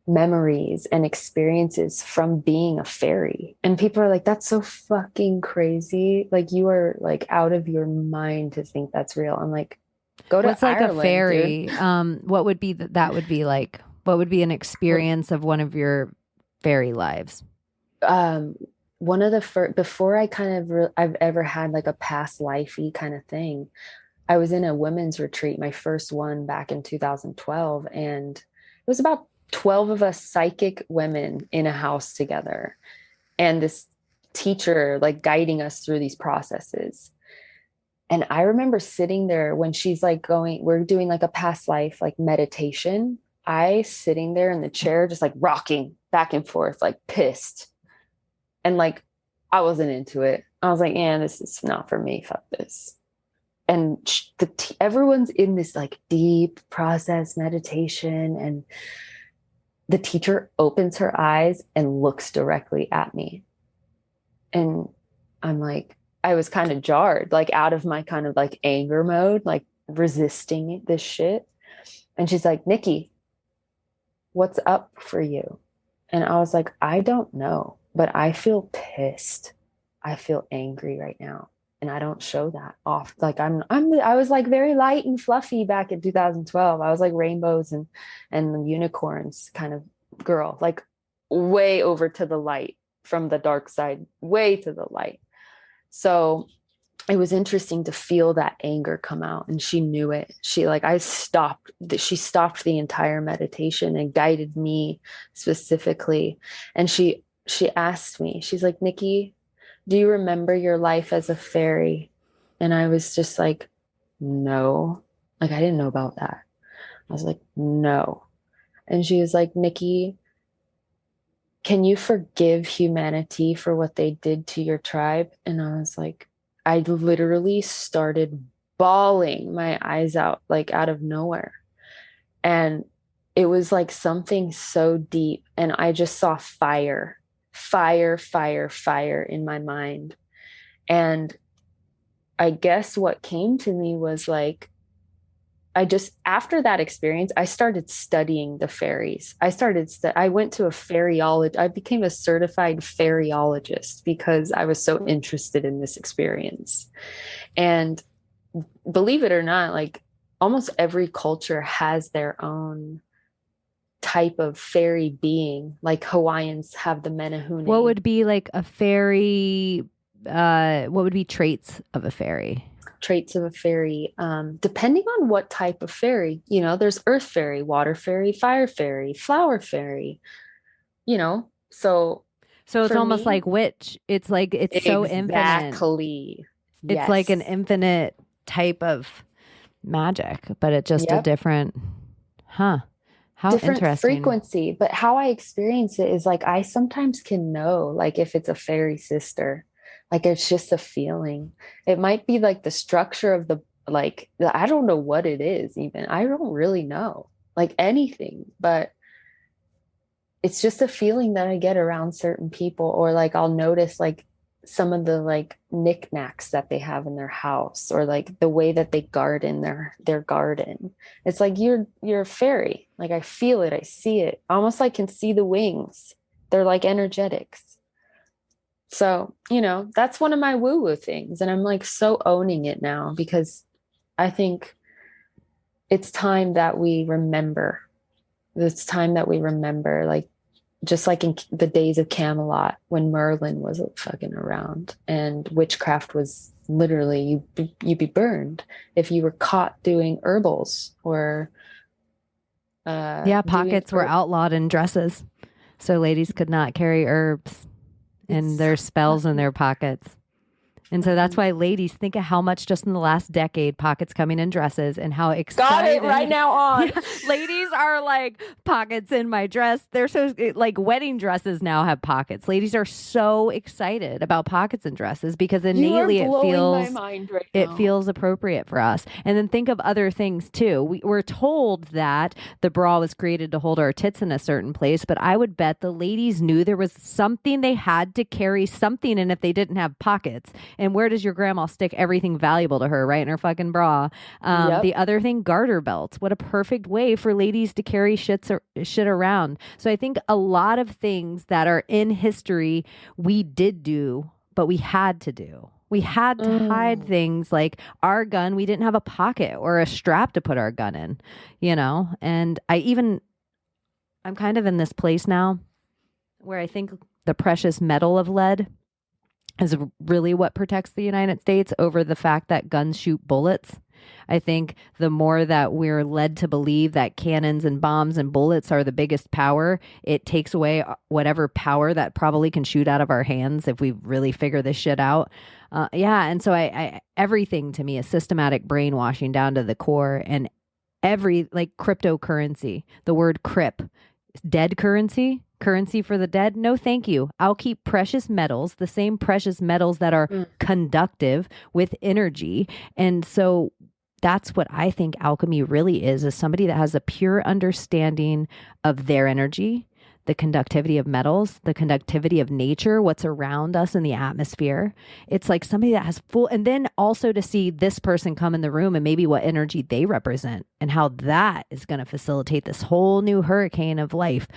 memories and experiences from being a fairy. And people are like, that's so fucking crazy. Like you are like out of your mind to think that's real. I'm like, go to What's like Ireland, a fairy? dude. What would be that would be like? What would be an experience of one of your fairy lives? um One of the first, before I kind of I've ever had like a past lifey kind of thing, I was in a women's retreat, my first one back in 2012, and it was about 12 of us psychic women in a house together, and this teacher like guiding us through these processes. And I remember sitting there when she's like we're doing like a past life like meditation, I sitting there in the chair just like rocking back and forth like pissed, and like I wasn't into it. I was like, yeah, this is not for me, fuck this. And everyone's in this like deep process meditation, and the teacher opens her eyes and looks directly at me, and I'm like, I was kind of jarred, like out of my kind of like anger mode, like resisting this shit. And she's like, Nikki, what's up for you? And I was like, I don't know, but I feel pissed. I feel angry right now. And I don't show that off. Like I was like very light and fluffy back in 2012. I was like rainbows and unicorns kind of girl, like way over to the light, from the dark side, way to the light. So it was interesting to feel that anger come out, and she knew it. She stopped the entire meditation and guided me specifically. And she asked me, she's like, Nikki, do you remember your life as a fairy? And I was just like, no, like I didn't know about that. I was like, no. And she was like, Nikki, can you forgive humanity for what they did to your tribe? And I was like, I literally started bawling my eyes out, like out of nowhere. And it was like something so deep. And I just saw fire in my mind. And I guess what came to me was like, after that experience, I started studying the fairies. I went to a fairyologist. I became a certified fairyologist because I was so interested in this experience. And believe it or not, like almost every culture has their own type of fairy being. Like Hawaiians have the menehune. What would be like a fairy? What would be traits of a fairy? Traits of a fairy, depending on what type of fairy. There's earth fairy, water fairy, fire fairy, flower fairy, so it's almost like witch. It's like it's so infinite. Exactly. It's like an infinite type of magic, but it's just a different how different interesting frequency. But how I experience it is like I sometimes can know like if it's a fairy sister. Like it's just a feeling. It might be like the structure of I don't know what it is even. I don't really know like anything, but it's just a feeling that I get around certain people, or like I'll notice like some of the like knickknacks that they have in their house, or like the way that they garden their garden. It's like you're a fairy. Like I feel it, I see it. Almost like can see the wings. They're like energetics. So, that's one of my woo-woo things. And I'm like so owning it now, because I think it's time that we remember. It's time that we remember, like, just like in the days of Camelot, when Merlin was fucking around and witchcraft was literally, you'd be burned if you were caught doing herbals or. Pockets were outlawed in dresses. So ladies could not carry herbs and their spells in their pockets. And so that's why, ladies, think of how much just in the last decade pockets coming in dresses and how excited. Got it right now on. Yeah, ladies are like, pockets in my dress. They're so like, wedding dresses now have pockets. Ladies are so excited about pockets in dresses because innately it feels appropriate for us. And then think of other things too. We're told that the bra was created to hold our tits in a certain place, but I would bet the ladies knew there was something they had to carry something in if they didn't have pockets. And where does your grandma stick everything valuable to her, right? In her fucking bra. The other thing, garter belts. What a perfect way for ladies to carry shit around. So I think a lot of things that are in history we did do, but we had to do. We had to hide things like our gun. We didn't have a pocket or a strap to put our gun in, you know? And I'm kind of in this place now where I think the precious metal of lead is really what protects the United States over the fact that guns shoot bullets. I think the more that we're led to believe that cannons and bombs and bullets are the biggest power, it takes away whatever power that probably can shoot out of our hands if we really figure this shit out. And so I everything to me is systematic brainwashing down to the core, and every like cryptocurrency, the word crypt, dead currency for the dead. No, thank you. I'll keep precious metals, the same precious metals that are conductive with energy. And so that's what I think alchemy really is somebody that has a pure understanding of their energy, the conductivity of metals, the conductivity of nature, what's around us in the atmosphere. It's like somebody that has full, and then also to see this person come in the room and maybe what energy they represent and how that is going to facilitate this whole new hurricane of life.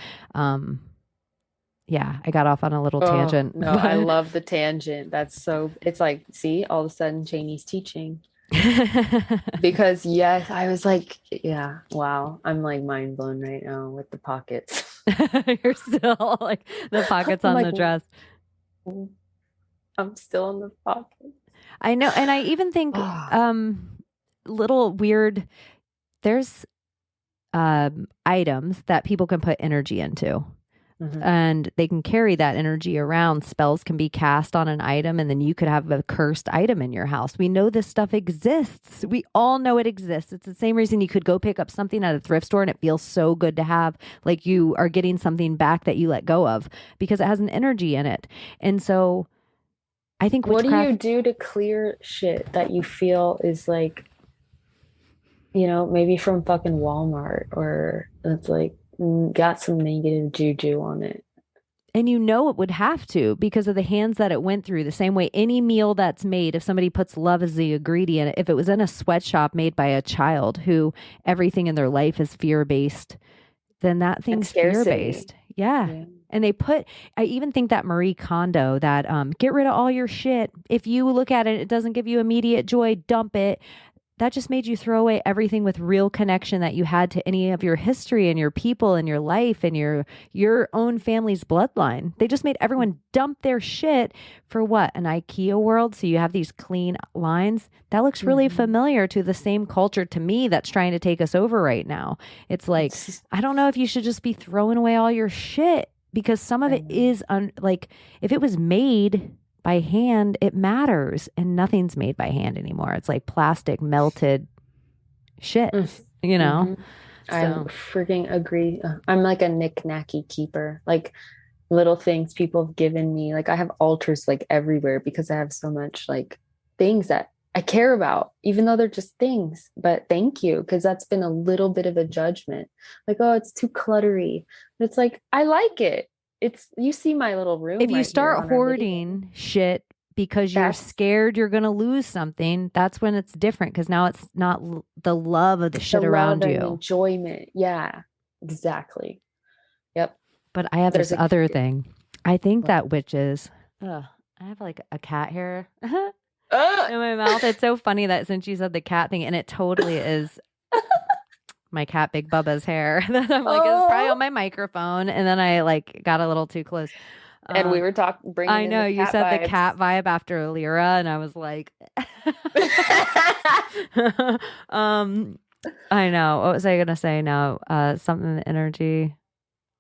Yeah, I got off on a little tangent. No, I love the tangent. It's like, see, all of a sudden Janie's teaching. Because yes, I was like, yeah, wow. I'm like mind blown right now with the pockets. You're still like the pockets on the dress. I'm still in the pockets. I know. And I even think little weird, there's items that people can put energy into. And they can carry that energy around. Spells can be cast on an item, and then you could have a cursed item in your house. We know this stuff exists. We all know it exists. It's the same reason you could go pick up something at a thrift store and it feels so good to have, like you are getting something back that you let go of because it has an energy in it. And so I think what do you do to clear shit that you feel is like, you know, maybe from fucking Walmart, or it's like got some negative juju on it? And you know it would have to because of the hands that it went through. The same way any meal that's made, if somebody puts love as the ingredient, if it was in a sweatshop made by a child who everything in their life is fear-based, then that thing's fear-based. Yeah. And I even think that Marie Kondo, that get rid of all your shit. If you look at it, it doesn't give you immediate joy, dump it. That just made you throw away everything with real connection that you had to any of your history and your people and your life and your own family's bloodline. They just made everyone dump their shit for what? An IKEA world? So you have these clean lines? That looks really familiar to the same culture to me that's trying to take us over right now. It's like, I don't know if you should just be throwing away all your shit because some of it is like, if it was made by hand, it matters, and nothing's made by hand anymore. It's like plastic melted shit, you know? I freaking agree. I'm like a knick-knacky keeper. Like little things people have given me. Like I have altars like everywhere because I have so much like things that I care about, even though they're just things. But thank you, because that's been a little bit of a judgment. Like, oh, it's too cluttery. But it's like, I like it. You see my little room. If you start hoarding shit because you're scared you're going to lose something, that's when it's different, because now it's not the love of the shit around you. Enjoyment. Yeah, exactly. Yep. But I have this other thing. I think that witches, I have like a cat hair in my mouth. It's so funny that since you said the cat thing, and it totally is my cat Big Bubba's hair. I'm like, it's probably on my microphone. And then I like got a little too close. And we were bringing I know you said vibes. The cat vibe after Lyra, and I was like, I know. What was I gonna say now? Something energy.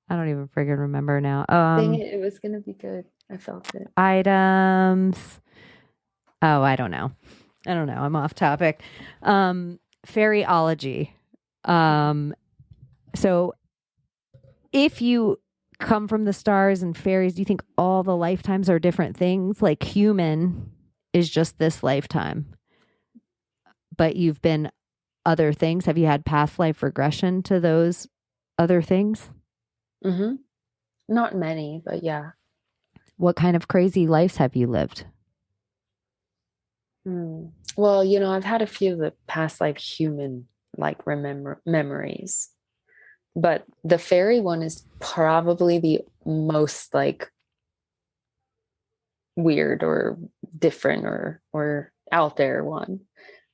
I don't even friggin' remember now. Dang it was gonna be good. I felt it. Items. Oh, I don't know. I'm off topic. Fairyology. So if you come from the stars and fairies, do you think all the lifetimes are different things? Like human is just this lifetime, but you've been other things. Have you had past life regression to those other things? Mm-hmm. Not many, but yeah. What kind of crazy lives have you lived? Well, I've had a few of the past life human like memories, but the fairy one is probably the most like weird or different or out there one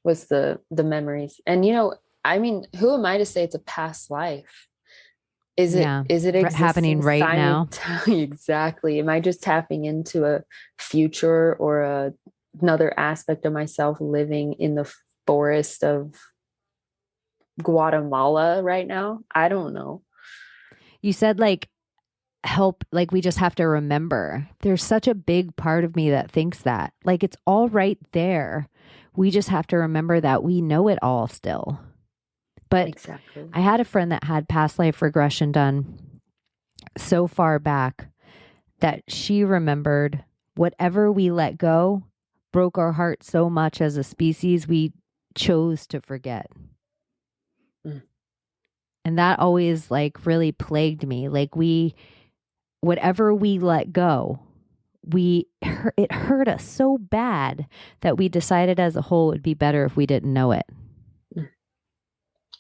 was the memories. And I mean, who am I to say it's a past life? Is it happening right now? Exactly. Am I just tapping into a future or another aspect of myself living in the forest of Guatemala right now? I don't know. You said like help, like we just have to remember. There's such a big part of me that thinks that. Like it's all right there. We just have to remember that we know it all still. But exactly. I had a friend that had past life regression done so far back that she remembered whatever we let go broke our heart so much as a species, we chose to forget. And that always like really plagued me. Like whatever we let go, it hurt us so bad that we decided as a whole it would be better if we didn't know it.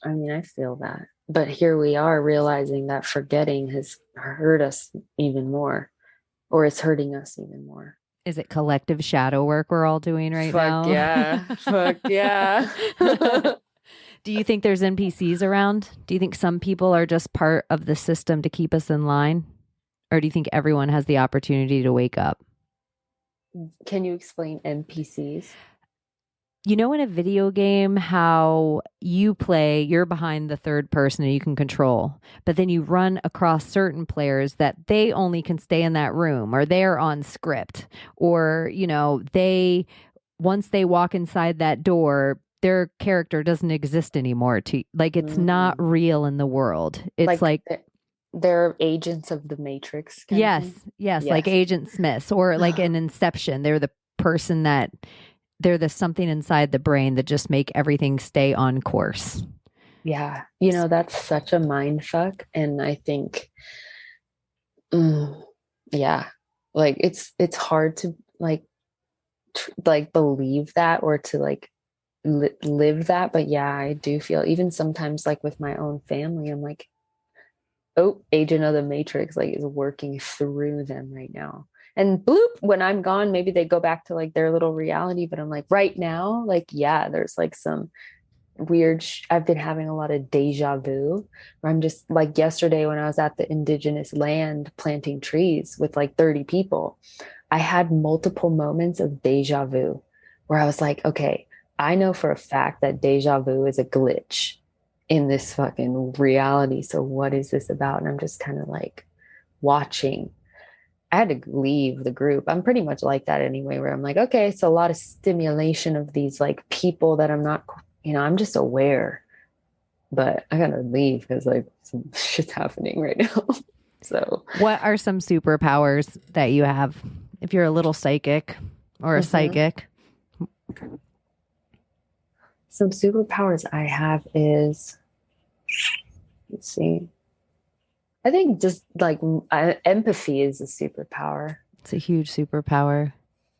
I mean, I feel that. But here we are realizing that forgetting has hurt us even more, or it's hurting us even more. Is it collective shadow work we're all doing right now? Fuck yeah. Do you think there's NPCs around? Do you think some people are just part of the system to keep us in line? Or do you think everyone has the opportunity to wake up? Can you explain NPCs? You know, in a video game, how you're behind the third person and you can control, but then you run across certain players that they only can stay in that room or they're on script or, once they walk inside that door, their character doesn't exist anymore. It's not real in the world. It's like they're agents of the Matrix. Yes, like Agent Smith or like an Inception. They're the person that they're the something inside the brain that just make everything stay on course. Yeah. That's such a mind fuck. And I think, yeah, like it's hard to like believe that or to like live that. But yeah, I do feel even sometimes like with my own family, I'm like, oh, agent of the Matrix, like is working through them right now. And bloop, when I'm gone, maybe they go back to like their little reality. But I'm like, right now, like, yeah, there's like some weird, I've been having a lot of deja vu where I'm just like yesterday when I was at the indigenous land planting trees with like 30 people, I had multiple moments of deja vu where I was like, okay, I know for a fact that deja vu is a glitch in this fucking reality. So what is this about? And I'm just kind of like watching. I had to leave the group. I'm pretty much like that anyway, where I'm like, okay, it's a lot of stimulation of these like people that I'm not, I'm just aware, but I gotta leave because like some shit's happening right now. So what are some superpowers that you have if you're a little psychic or a psychic? Some superpowers I have is, let's see, I think just like empathy is a superpower. It's a huge superpower.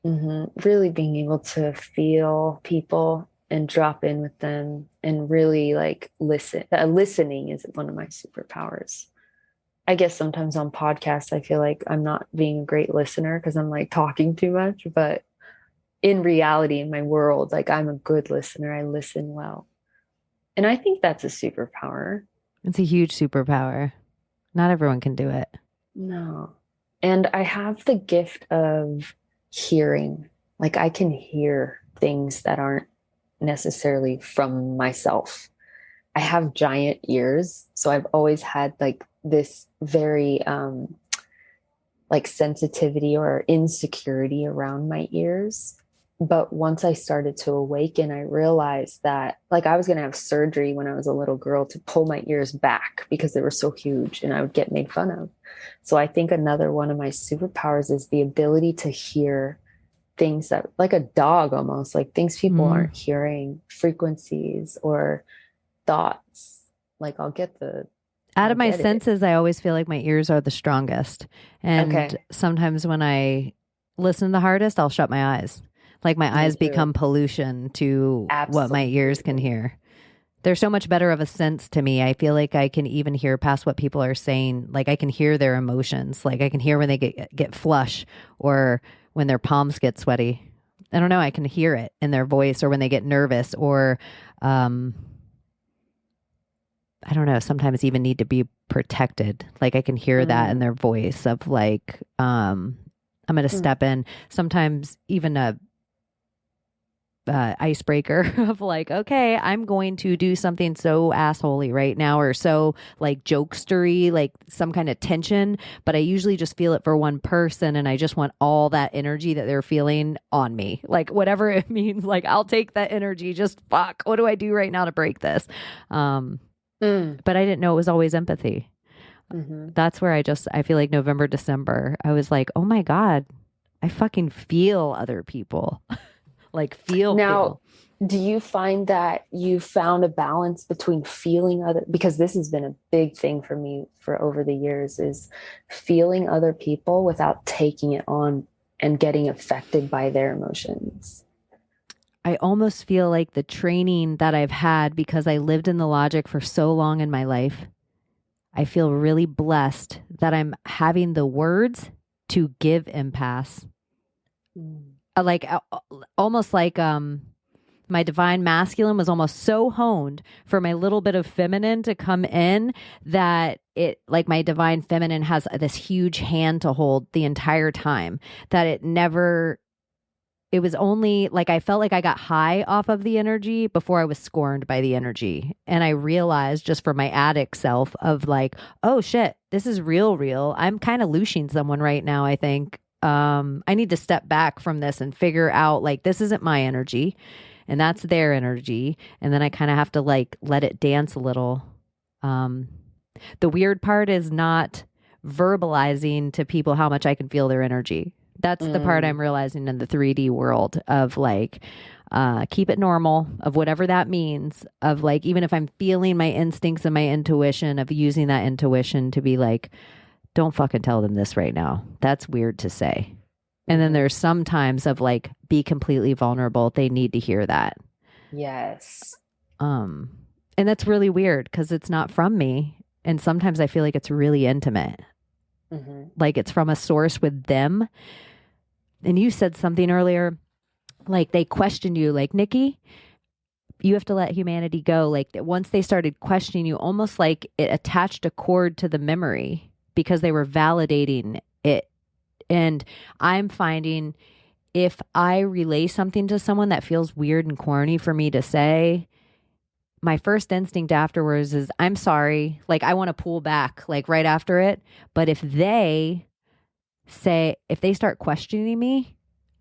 Really being able to feel people and drop in with them and really like listen. Listening is one of my superpowers. I guess sometimes on podcasts, I feel like I'm not being a great listener because I'm like talking too much, but in reality, in my world, like I'm a good listener. I listen well. And I think that's a superpower. It's a huge superpower. Not everyone can do it. No. And I have the gift of hearing. Like I can hear things that aren't necessarily from myself. I have giant ears. So I've always had like this very like sensitivity or insecurity around my ears But once I started to awaken, I realized that like I was going to have surgery when I was a little girl to pull my ears back because they were so huge and I would get made fun of. So I think another one of my superpowers is the ability to hear things that, like a dog almost, like things people aren't hearing, frequencies or thoughts. Like I'll get the out of my senses, I always feel like my ears are the strongest. And sometimes when I listen the hardest, I'll shut my eyes. Like my eyes become pollution to what my ears can hear. They're so much better of a sense to me. I feel like I can even hear past what people are saying. Like I can hear their emotions. Like I can hear when they get flush or when their palms get sweaty. I don't know. I can hear it in their voice or when they get nervous or, I don't know, sometimes even need to be protected. Like I can hear that in their voice of like, I'm going to step in. Sometimes even a icebreaker of like, okay, I'm going to do something so assholey right now or so like jokestery, like some kind of tension, but I usually just feel it for one person and I just want all that energy that they're feeling on me. Like whatever it means, like I'll take that energy, just fuck, what do I do right now to break this? But I didn't know it was always empathy. That's where I feel like November, December, I was like, oh my God, I fucking feel other people. Like feel now people. Do you find that you found a balance between feeling other, because this has been a big thing for me for over the years, is feeling other people without taking it on and getting affected by their emotions? I almost feel like the training that I've had because I lived in the logic for so long in my life, I feel really blessed that I'm having the words to give empaths. Like almost like my divine masculine was almost so honed for my little bit of feminine to come in that it, like my divine feminine has this huge hand to hold the entire time, that it was only like I felt like I got high off of the energy before I was scorned by the energy. And I realized just for my addict self of like, oh shit, this is real. I'm kind of looshing someone right now, I think. I need to step back from this and figure out like, this isn't my energy and that's their energy. And then I kind of have to like, let it dance a little. The weird part is not verbalizing to people how much I can feel their energy. That's the part I'm realizing in the 3D world of like, keep it normal of whatever that means of like, even if I'm feeling my instincts and my intuition of using that intuition to be like, don't fucking tell them this right now. That's weird to say. And then there's some times of like, be completely vulnerable. They need to hear that. Yes. And that's really weird because it's not from me. And sometimes I feel like it's really intimate. Like it's from a source with them. And you said something earlier, like they questioned you, like, Nikki, you have to let humanity go. Like once they started questioning you, almost like it attached a cord to the memory because they were validating it. And I'm finding if I relay something to someone that feels weird and corny for me to say, my first instinct afterwards is, I'm sorry. Like I want to pull back like right after it. But if they start questioning me,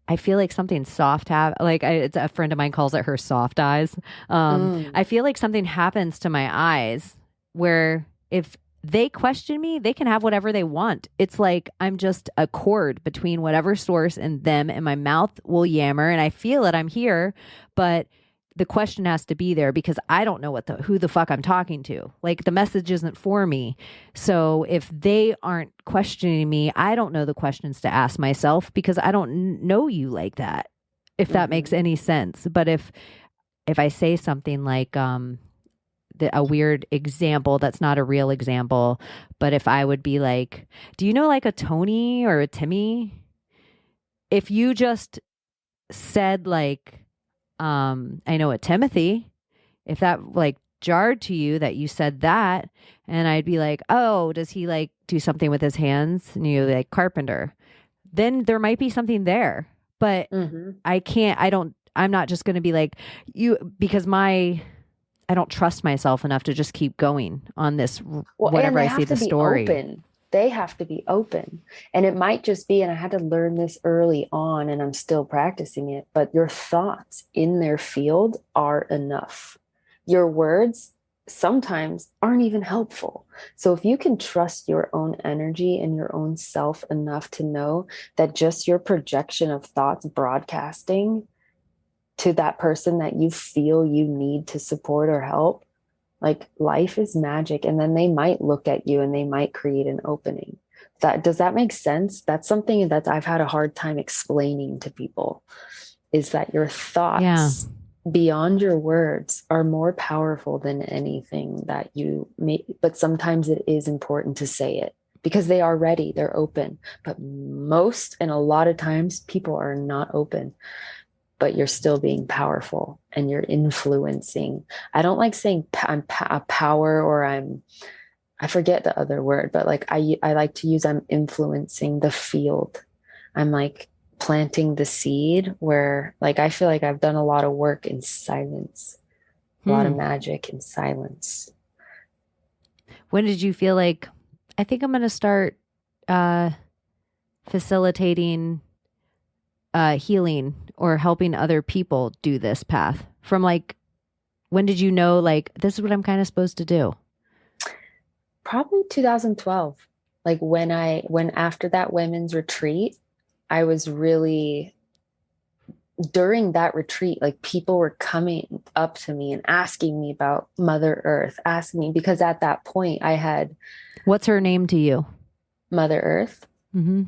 I feel like something soft it's a friend of mine calls it her soft eyes. I feel like something happens to my eyes where if they question me, they can have whatever they want. It's like I'm just a cord between whatever source and them, and my mouth will yammer and I feel it, I'm here, but the question has to be there because I don't know who the fuck I'm talking to. Like the message isn't for me. So if they aren't questioning me, I don't know the questions to ask myself because I don't know you like that, if that makes any sense. But if I say something like, a weird example that's not a real example, but if I would be like, do you know like a Tony or a Timmy? If you just said like, I know a Timothy, if that like jarred to you that you said that, and I'd be like, oh, does he like do something with his hands? And you like carpenter, then there might be something there, but I'm not just going to be like you because I don't trust myself enough to just keep going on this, whatever I see the story. Open. they have to be open. And it might just be, and I had to learn this early on and I'm still practicing it, but your thoughts in their field are enough. Your words sometimes aren't even helpful. So if you can trust your own energy and your own self enough to know that just your projection of thoughts broadcasting to that person that you feel you need to support or help, like, life is magic. And then they might look at you and they might create an opening. Does that make sense? That's something that I've had a hard time explaining to people, is that your thoughts beyond your words are more powerful than anything that you may, but sometimes it is important to say it because they are ready, they're open. But most and a lot of times people are not open, but you're still being powerful and you're influencing. I don't like saying I'm a power, or I forget the other word, but like I like to use I'm influencing the field. I'm like planting the seed where, like, I feel like I've done a lot of work in silence, a lot of magic in silence. When did you feel like, I think I'm going to start facilitating healing or helping other people do this path? From like, when did you know, like, this is what I'm kind of supposed to do? Probably 2012. Like when after that women's retreat, I was really, during that retreat, like, people were coming up to me and asking me about Mother Earth, asking me, because at that point I had. What's her name to you? Mother Earth? Mm-hmm.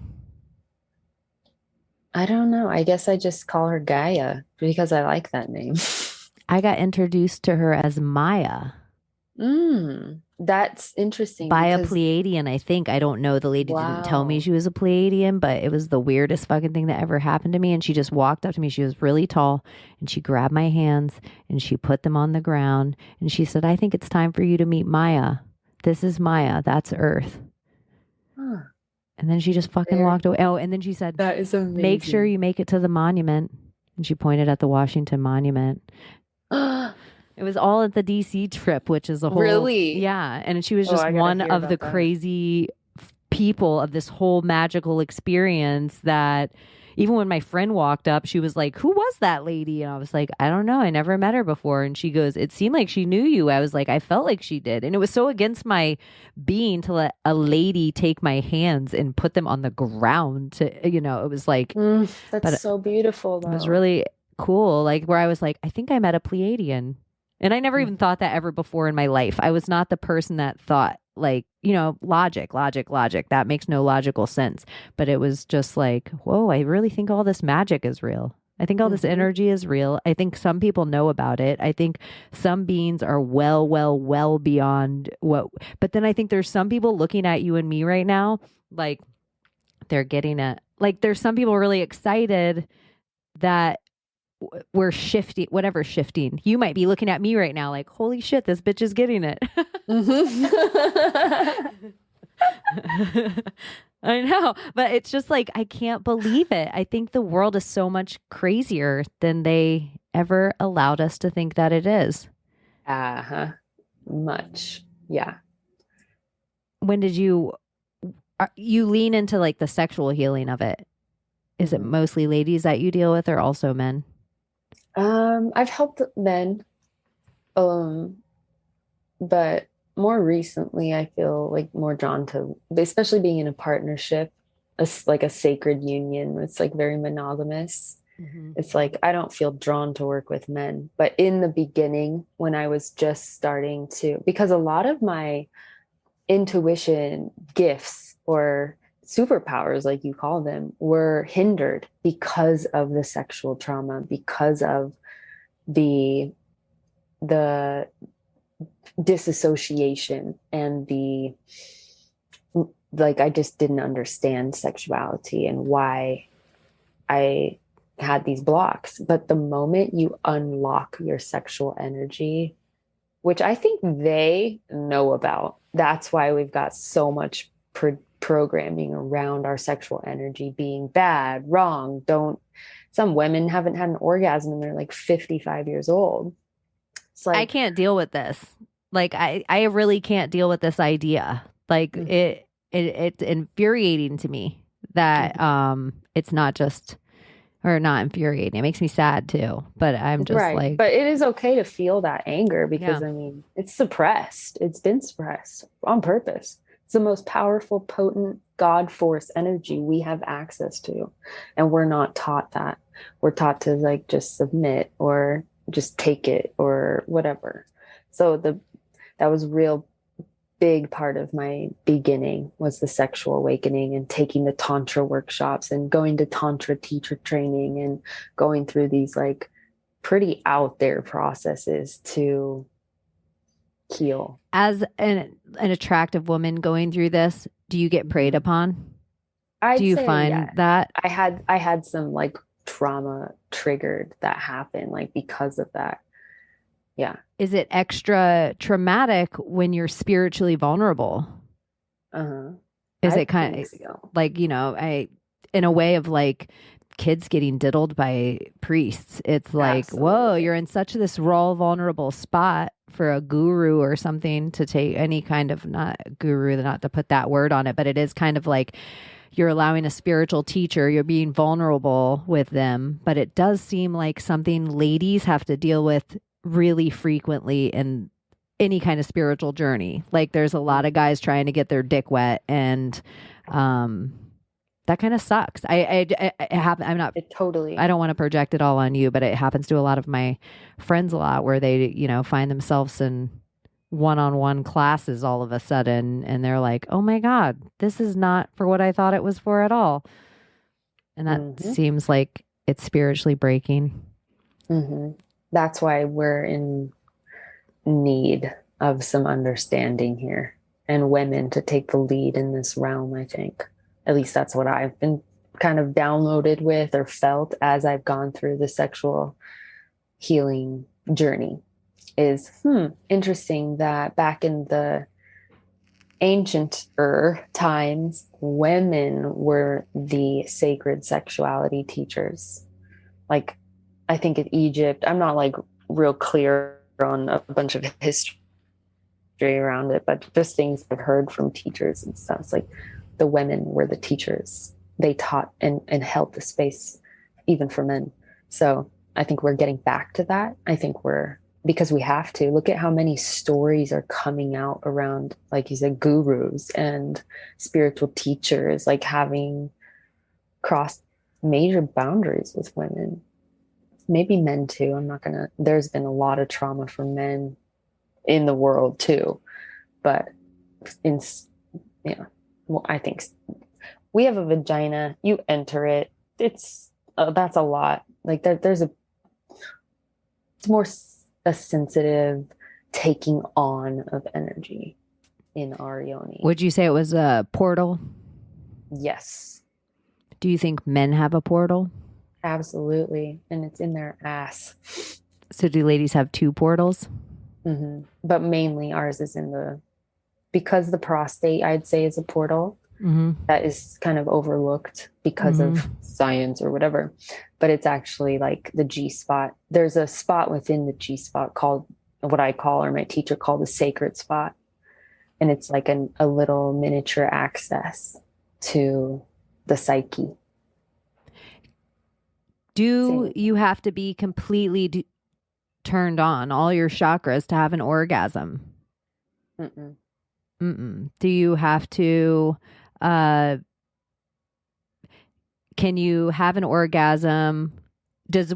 I don't know. I guess I just call her Gaia because I like that name. I got introduced to her as Maya. That's interesting. By a Pleiadian, I think. I don't know. The lady didn't tell me she was a Pleiadian, but it was the weirdest fucking thing that ever happened to me. And she just walked up to me. She was really tall, and she grabbed my hands and she put them on the ground. And she said, I think it's time for you to meet Maya. This is Maya. That's Earth. Huh. And then she just fucking walked away. Oh, and then she said, that is amazing. Make sure you make it to the monument. And she pointed at the Washington Monument. It was all at the DC trip, which is a whole... Really? Yeah. And she was just one of the crazy people of this whole magical experience that even when my friend walked up, she was like, who was that lady? And I was like, I don't know. I never met her before. And she goes, it seemed like she knew you. I was like, I felt like she did. And it was so against my being to let a lady take my hands and put them on the ground to, you know, it was like... that's so beautiful, though. It was really cool. Like, where I was like, I think I met a Pleiadian. And I never even thought that ever before in my life. I was not the person that thought, like, you know, logic. That makes no logical sense. But it was just like, whoa, I really think all this magic is real. I think all this energy is real. I think some people know about it. I think some beings are well beyond what. But then I think there's some people looking at you and me right now, like, they're getting it. Like, there's some people really excited that we're shifting, whatever's shifting. You might be looking at me right now like, holy shit, this bitch is getting it. I know, but it's just like, I can't believe it. I think the world is so much crazier than they ever allowed us to think that it is. Much. Yeah. When did you lean into like the sexual healing of it? Is it mostly ladies that you deal with, or also men? I've helped men, but more recently, I feel like more drawn to, especially being in a partnership, like a sacred union. It's like very monogamous. It's like, I don't feel drawn to work with men. But in the beginning, when I was just starting to, because a lot of my intuition gifts or superpowers, like you call them, were hindered because of the sexual trauma, because of the disassociation and the, like, I just didn't understand sexuality and why I had these blocks. But the moment you unlock your sexual energy, which I think they know about, that's why we've got so much programming around our sexual energy being bad, wrong, don't. Some women haven't had an orgasm and they're like 55 years old. It's like, I can't deal with this. Like, I really can't deal with this idea. Like, it's infuriating to me that it's not just, or not infuriating. It makes me sad too. But I'm just Right. like, But it is okay to feel that anger because Yeah. I mean, it's suppressed. It's been suppressed on purpose. It's the most powerful, potent God force energy we have access to. And we're not taught that. We're taught to like just submit or just take it or whatever. So that was real big part of my beginning was the sexual awakening and taking the tantra workshops and going to tantra teacher training and going through these like pretty out there processes to heal. as an attractive woman going through this, do you get preyed upon? I'd Do you say, find yeah, that? I had some like trauma triggered that happened like because of that. Yeah. Is it extra traumatic when you're spiritually vulnerable? Uh-huh. Is I it kind think of so. like, in a way of like kids getting diddled by priests? It's like, whoa, Absolutely. you're in such this raw, vulnerable spot for a guru or something to take any kind of, not guru, not to put that word on it, but it is kind of like you're allowing a spiritual teacher, you're being vulnerable with them. But it does seem like something ladies have to deal with really frequently in any kind of spiritual journey. Like there's a lot of guys trying to get their dick wet, and that kind of sucks. I'm not, It totally. I don't want to project it all on you, but it happens to a lot of my friends a lot where they, find themselves in one-on-one classes all of a sudden, and they're like, oh my God, this is not for what I thought it was for at all. And that seems like it's spiritually breaking. That's why we're in need of some understanding here and women to take the lead in this realm, I think. At least that's what I've been kind of downloaded with or felt as I've gone through the sexual healing journey is interesting that back in the ancient times, women were the sacred sexuality teachers. Like, I think in Egypt, I'm not like real clear on a bunch of history around it, but just things I've heard from teachers and stuff. It's like the women were the teachers. They taught and held the space even for men. So I think we're getting back to that. I think because we have to. Look at how many stories are coming out around, like you said, gurus and spiritual teachers, like having crossed major boundaries with women. Maybe men too. There's been a lot of trauma for men in the world too. But I think we have a vagina, you enter it. That's a lot. Like it's more a sensitive taking on of energy in our yoni. Would you say it was a portal? Yes. Do you think men have a portal? Absolutely. And it's in their ass. So do ladies have two portals? But mainly ours is because the prostate, I'd say, is a portal that is kind of overlooked because of science or whatever. But it's actually like the G spot. There's a spot within the G spot called what I call, or my teacher called, the sacred spot. And it's like a little miniature access to the psyche. Do you have to be completely turned on all your chakras to have an orgasm? Do you have to, can you have an orgasm? Just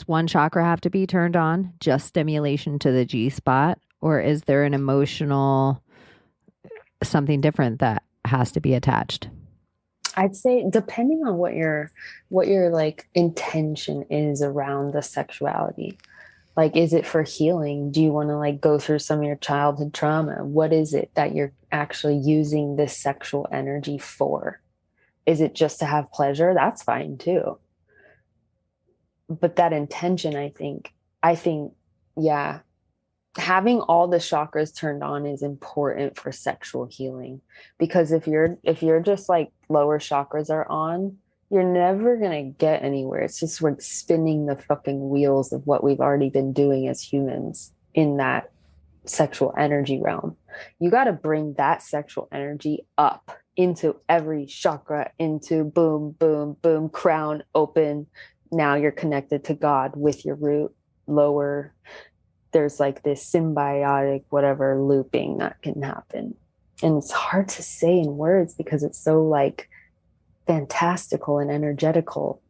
one chakra have to be turned on? Just stimulation to the G spot? Or is there an emotional, something different that has to be attached? I'd say depending on what your like intention is around the sexuality. Like, is it for healing? Do you want to like go through some of your childhood trauma? What is it that you're actually using this sexual energy for? Is it just to have pleasure? That's fine too. But that intention, I think, yeah, having all the chakras turned on is important for sexual healing. Because if you're just like lower chakras are on, you're never going to get anywhere. It's just we're spinning the fucking wheels of what we've already been doing as humans in that sexual energy realm. You got to bring that sexual energy up into every chakra, into boom, boom, boom, crown open. Now you're connected to God with your root lower. There's like this symbiotic, whatever looping that can happen. And it's hard to say in words because it's so like fantastical and energetical.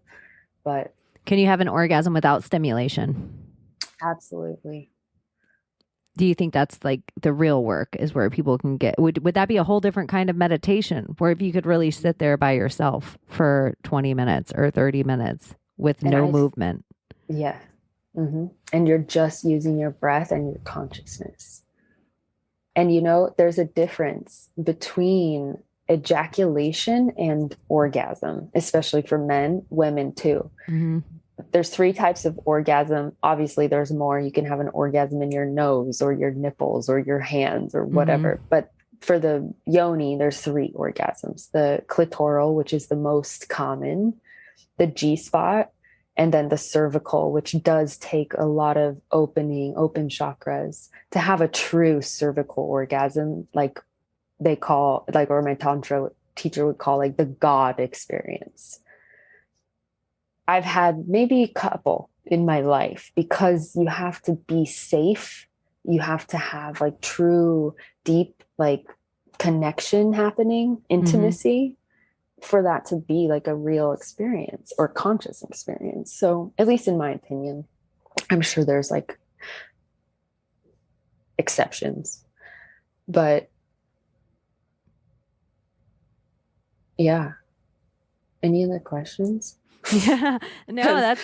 But can you have an orgasm without stimulation? Absolutely. Do you think that's like the real work is where people can get, would that be a whole different kind of meditation where if you could really sit there by yourself for 20 minutes or 30 minutes with no movement? Yeah. Mm-hmm. And you're just using your breath and your consciousness. And, you know, there's a difference between ejaculation and orgasm, especially for men, women too. Mm-hmm. There's 3 types of orgasm. Obviously, there's more. You can have an orgasm in your nose or your nipples or your hands or whatever. Mm-hmm. But for the yoni, there's 3 orgasms. The clitoral, which is the most common, the G-spot, and then the cervical, which does take a lot of open chakras to have a true cervical orgasm, like they call, like, or my tantra teacher would call like the God experience. I've had maybe a couple in my life because you have to be safe. You have to have like true, deep, like connection happening, intimacy for that to be like a real experience or conscious experience. So at least in my opinion, I'm sure there's like exceptions, but yeah. Any other questions? Yeah, no, that's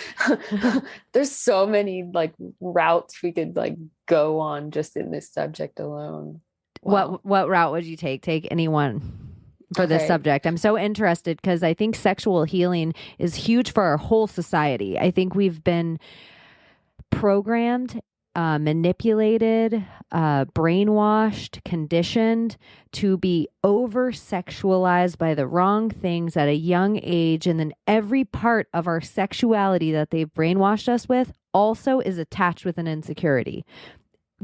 there's so many like routes we could like go on just in this subject alone. Wow. What route would you take any one for this subject? I'm so interested because I think sexual healing is huge for our whole society. I think we've been programmed, manipulated, brainwashed, conditioned to be over sexualized by the wrong things at a young age. And then every part of our sexuality that they've brainwashed us with also is attached with an insecurity.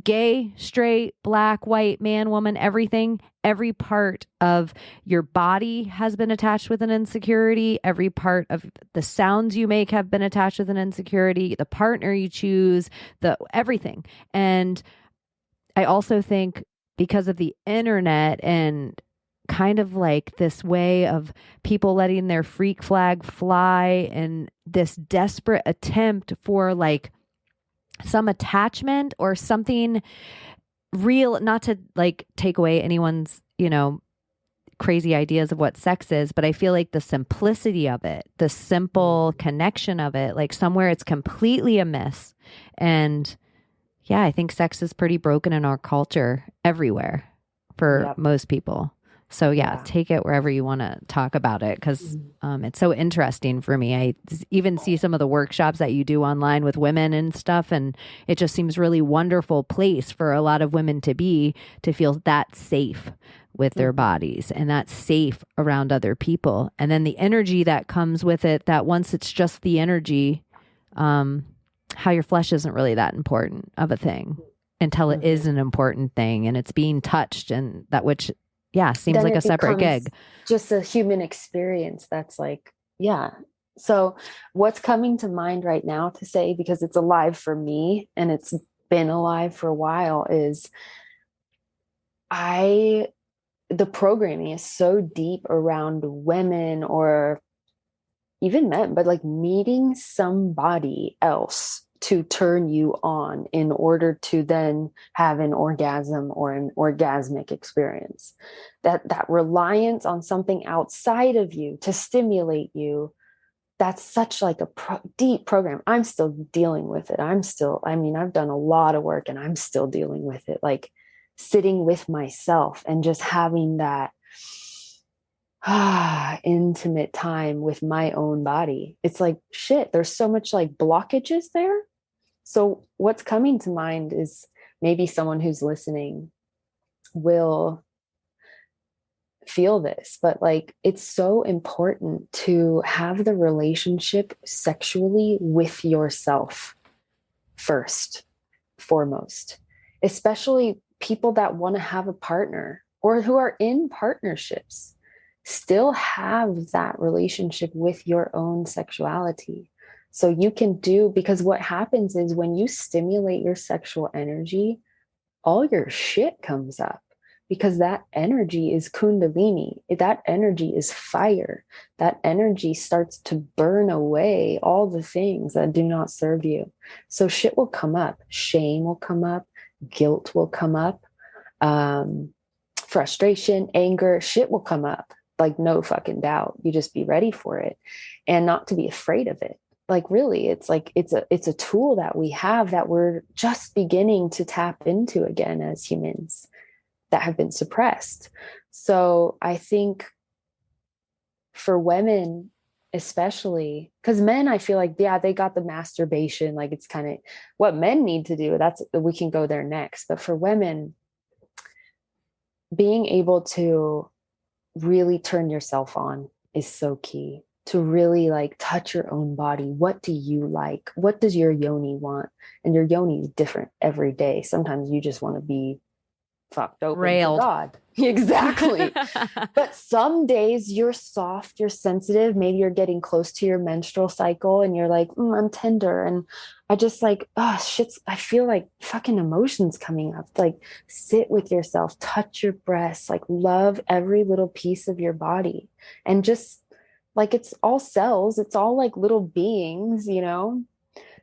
Gay, straight, black, white, man, woman, everything, every part of your body has been attached with an insecurity. Every part of the sounds you make have been attached with an insecurity, the partner you choose, everything. And I also think because of the internet and kind of like this way of people letting their freak flag fly and this desperate attempt for like some attachment or something real, not to like take away anyone's, you know, crazy ideas of what sex is, but I feel like the simplicity of it, the simple connection of it, like somewhere it's completely amiss. And yeah, I think sex is pretty broken in our culture everywhere for most people. So yeah, take it wherever you want to talk about it because it's so interesting for me. I even see some of the workshops that you do online with women and stuff, and it just seems really wonderful place for a lot of women to feel that safe with their bodies and that safe around other people. And then the energy that comes with it, that once it's just the energy, how your flesh isn't really that important of a thing until it is an important thing and it's being touched and that which seems like a separate gig. Just a human experience that's like, So what's coming to mind right now to say, because it's alive for me and it's been alive for a while, is the programming is so deep around women or even men, but like meeting somebody else to turn you on in order to then have an orgasm or an orgasmic experience. That reliance on something outside of you to stimulate you, that's such like a deep program. I'm still dealing with it. I've done a lot of work and I'm still dealing with it. Like sitting with myself and just having that intimate time with my own body. It's like, shit, there's so much like blockages there. So what's coming to mind is maybe someone who's listening will feel this, but like, it's so important to have the relationship sexually with yourself foremost, especially people that want to have a partner or who are in partnerships. still have that relationship with your own sexuality. So you can do, because what happens is when you stimulate your sexual energy, all your shit comes up, because that energy is kundalini. That energy is fire. That energy starts to burn away all the things that do not serve you. So shit will come up. Shame will come up. Guilt will come up. Frustration, anger, shit will come up. Like, no fucking doubt. You just be ready for it and not to be afraid of it. Like, really, it's like it's a tool that we have that we're just beginning to tap into again as humans that have been suppressed. So I think for women, especially, because men, I feel like, yeah, they got the masturbation, like it's kind of what men need to do. That's, we can go there next. But for women, being able to really turn yourself on is so key. To really like touch your own body. What do you like? What does your yoni want? And your yoni is different every day. Sometimes you just want to be fucked open Railed. to God. Exactly. But some days you're soft, you're sensitive. Maybe you're getting close to your menstrual cycle and you're like, I'm tender. And I just like, oh, shit's, I feel like fucking emotions coming up. Like, sit with yourself, touch your breasts, like love every little piece of your body. And just like, it's all cells, it's all like little beings, you know?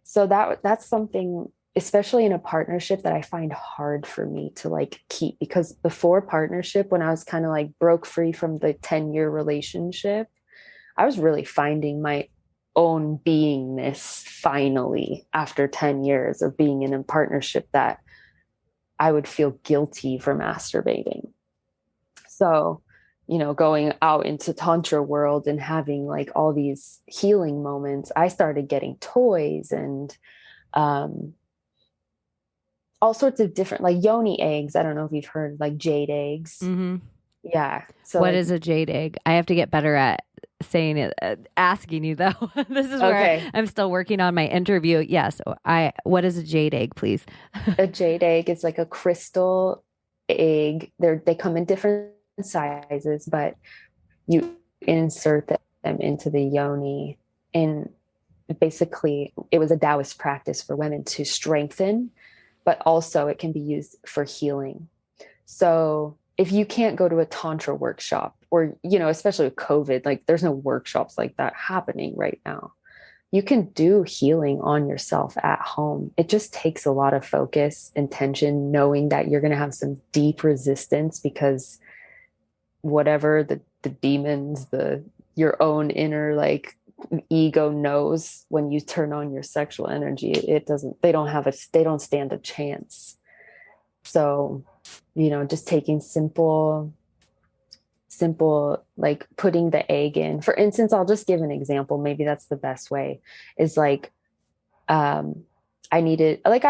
So that's something, especially in a partnership, that I find hard for me to like keep, because before partnership, when I was kind of like broke free from the 10-year relationship, I was really finding my own beingness finally after 10 years of being in a partnership that I would feel guilty for masturbating. So, you know, going out into Tantra world and having like all these healing moments, I started getting toys and all sorts of different, like yoni eggs. I don't know if you've heard, like jade eggs. Mm-hmm. Yeah. So what like, is a jade egg? I have to get better at saying it, asking you though. This is where okay. I'm still working on my interview. Yes. What is a jade egg, please? A jade egg is like a crystal egg. They come in different sizes, but you insert them into the yoni. And basically, it was a Taoist practice for women to strengthen, but also it can be used for healing. So if you can't go to a Tantra workshop, or, you know, especially with COVID, like there's no workshops like that happening right now, you can do healing on yourself at home. It just takes a lot of focus, intention, knowing that you're going to have some deep resistance, because whatever the demons, your own inner like ego knows, when you turn on your sexual energy, they don't stand a chance. So, you know, just taking simple, like putting the egg in. For instance, I'll just give an example. Maybe that's the best way, is like, I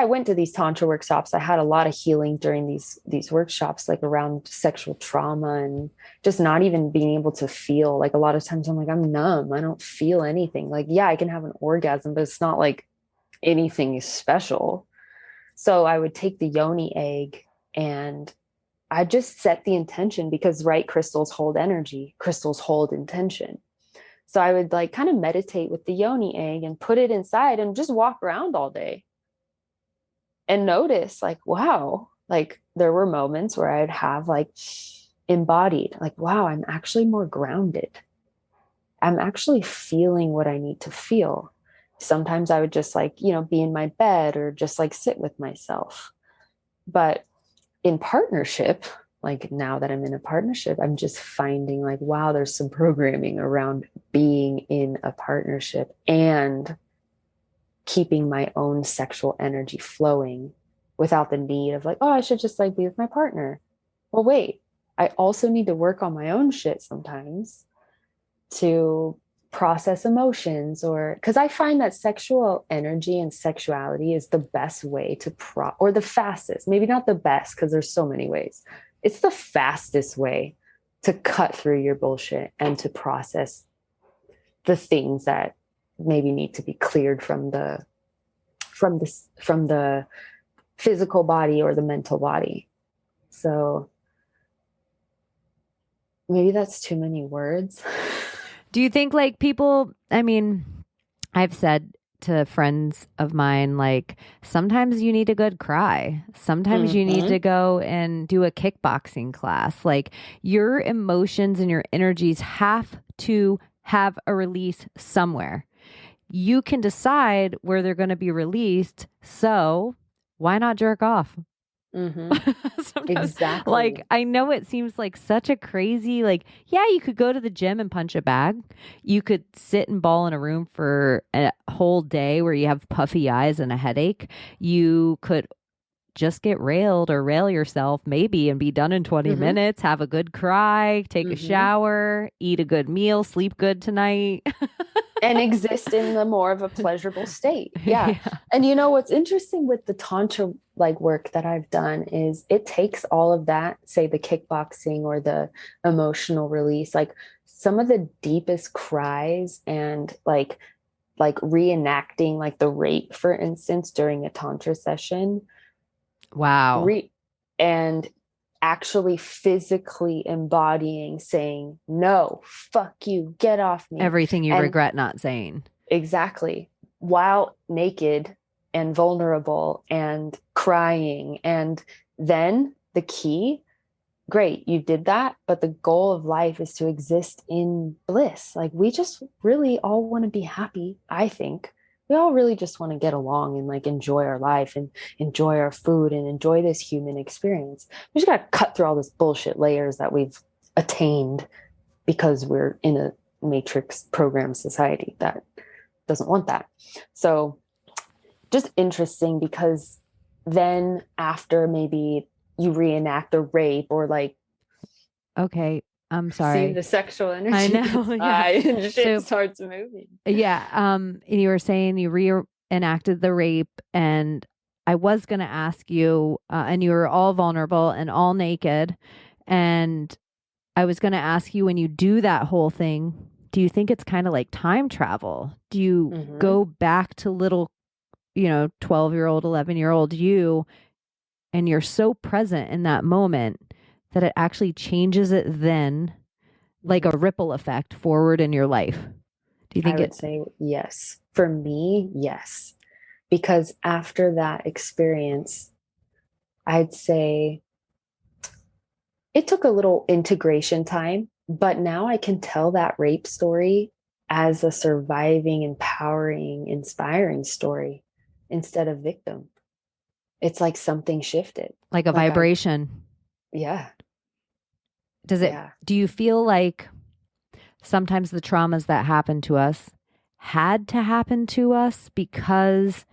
went to these Tantra workshops. I had a lot of healing during these workshops, like around sexual trauma and just not even being able to feel. Like a lot of times I'm like, I'm numb. I don't feel anything. Like, yeah, I can have an orgasm, but it's not like anything is special. So I would take the yoni egg and I just set the intention, because right, crystals hold energy, crystals hold intention. So I would like kind of meditate with the yoni egg and put it inside and just walk around all day and notice like, wow, like there were moments where I'd have like embodied, like, wow, I'm actually more grounded. I'm actually feeling what I need to feel. Sometimes I would just like, you know, be in my bed or just like sit with myself. But in partnership, like now that I'm in a partnership, I'm just finding like, wow, there's some programming around being in a partnership and keeping my own sexual energy flowing without the need of like, oh, I should just like be with my partner. Well, wait, I also need to work on my own shit sometimes to process emotions, or because I find that sexual energy and sexuality is the best way to or the fastest, maybe not the best, because there's so many ways. It's the fastest way to cut through your bullshit and to process the things that maybe need to be cleared from the physical body or the mental body. So maybe that's too many words. Do you think like people, I mean, I've said to friends of mine, like, sometimes you need a good cry. Sometimes you need Mm-hmm. to go and do a kickboxing class. Like, your emotions and your energies have to have a release somewhere. You can decide where they're going to be released. So why not jerk off? Mm-hmm. Sometimes, like, Exactly. I know it seems like such a crazy, like, yeah, you could go to the gym and punch a bag. You could sit and ball in a room for a whole day where you have puffy eyes and a headache. You could just get railed or rail yourself maybe and be done in 20 Mm-hmm. minutes, have a good cry, take a Mm-hmm. shower, eat a good meal, sleep good tonight. And exist in the more of a pleasurable state. Yeah. Yeah. And you know what's interesting with the tantra like work that I've done is it takes all of that, say the kickboxing or the emotional release, like some of the deepest cries and like reenacting like the rape, for instance, during a tantra session, Wow. re and actually physically embodying saying no, fuck you, get off me. Everything you And regret not saying. exactly. While naked and vulnerable and crying. And then the key, great, you did that. But the goal of life is to exist in bliss. Like we just really all want to be happy, I think. We all really just want to get along and like enjoy our life and enjoy our food and enjoy this human experience. We just got to cut through all this bullshit layers that we've attained because we're in a matrix program society that doesn't want that. So just interesting because then after maybe you reenact the rape or like Okay. I'm see sorry. the sexual energy I know. Yeah. and shit So, starts moving. yeah. And you were saying you reenacted the rape, and I was going to ask you, and you were all vulnerable and all naked. And I was going to ask you, when you do that whole thing, do you think it's kind of like time travel? Do you Mm-hmm. go back to little, 12-year-old, 11-year-old you, and you're so present in that moment that it actually changes it then, like a ripple effect forward in your life? Do you I think would it? say yes. For me, yes. Because after that experience, I'd say it took a little integration time, but now I can tell that rape story as a surviving, empowering, inspiring story instead of victim. It's like something shifted. Like a Like I, vibration? yeah, Does it, yeah. do you feel like sometimes the traumas that happen to us had to happen to us because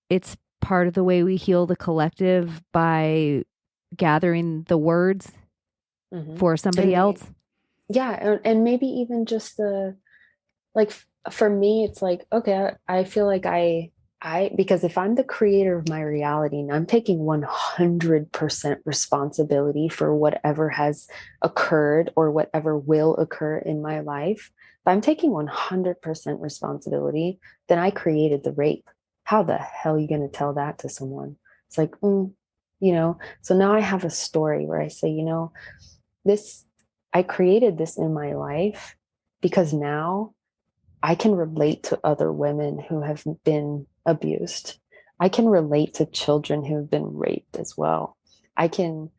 it's part of the way we heal the collective by gathering the words Mm-hmm. for somebody And else? yeah, and maybe even just the like for me it's like okay, I feel like I because if I'm the creator of my reality and I'm taking 100% responsibility for whatever has occurred or whatever will occur in my life, if I'm taking 100% responsibility, then I created the rape. How the hell are you going to tell that to someone? It's like so now I have a story where I say, this I created this in my life because now I can relate to other women who have been abused. I can relate to children who have been raped as well. I can,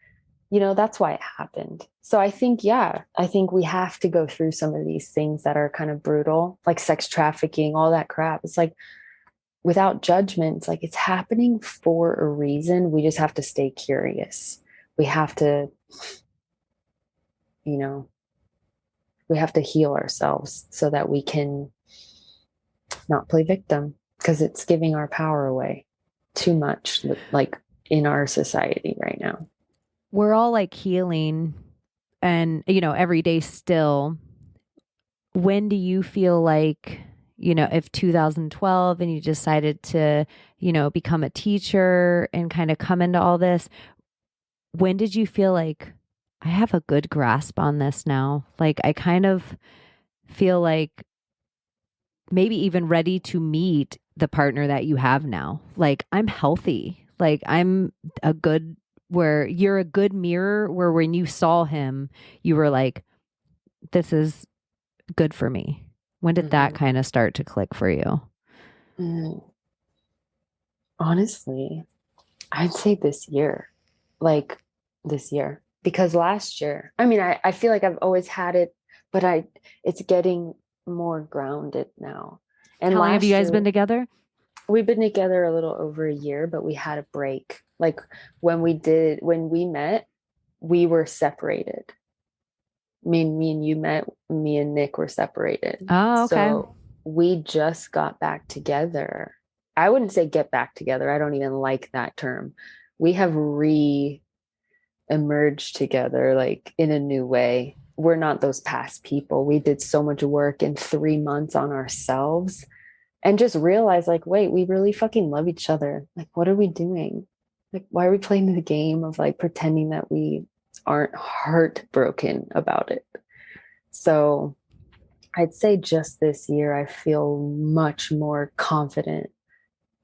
that's why it happened. So I think, yeah, I think we have to go through some of these things that are kind of brutal, like sex trafficking, all that crap. It's like without judgment, it's like it's happening for a reason. We just have to stay curious. We have to, you know, we have to heal ourselves so that we can not play victim because it's giving our power away too much, like in our society right now. We're all like healing and, every day still. When do you feel like, if 2012 and you decided to, become a teacher and kind of come into all this, when did you feel like I have a good grasp on this now? Like I kind of feel like maybe even ready to meet the partner that you have now. Like I'm healthy. Like I'm where you're a good mirror where when you saw him, you were like, this is good for me? When did that kind of start to click for you? Honestly, I'd say this year, because last year, I mean, I feel like I've always had it, but it's getting more grounded now. And how long have you guys been together? We've been together a little over a year, but we had a break. Like when we met, we were separated. Me and you met, me and Nick were separated. Oh, okay. So we just got back together. I wouldn't say get back together. I don't even like that term. We have re-emerged together, like in a new way. We're not those past people. We did so much work in 3 months on ourselves and just realized, like, wait, we really fucking love each other. Like, what are we doing? Like, why are we playing the game of like pretending that we aren't heartbroken about it? So I'd say just this year, I feel much more confident,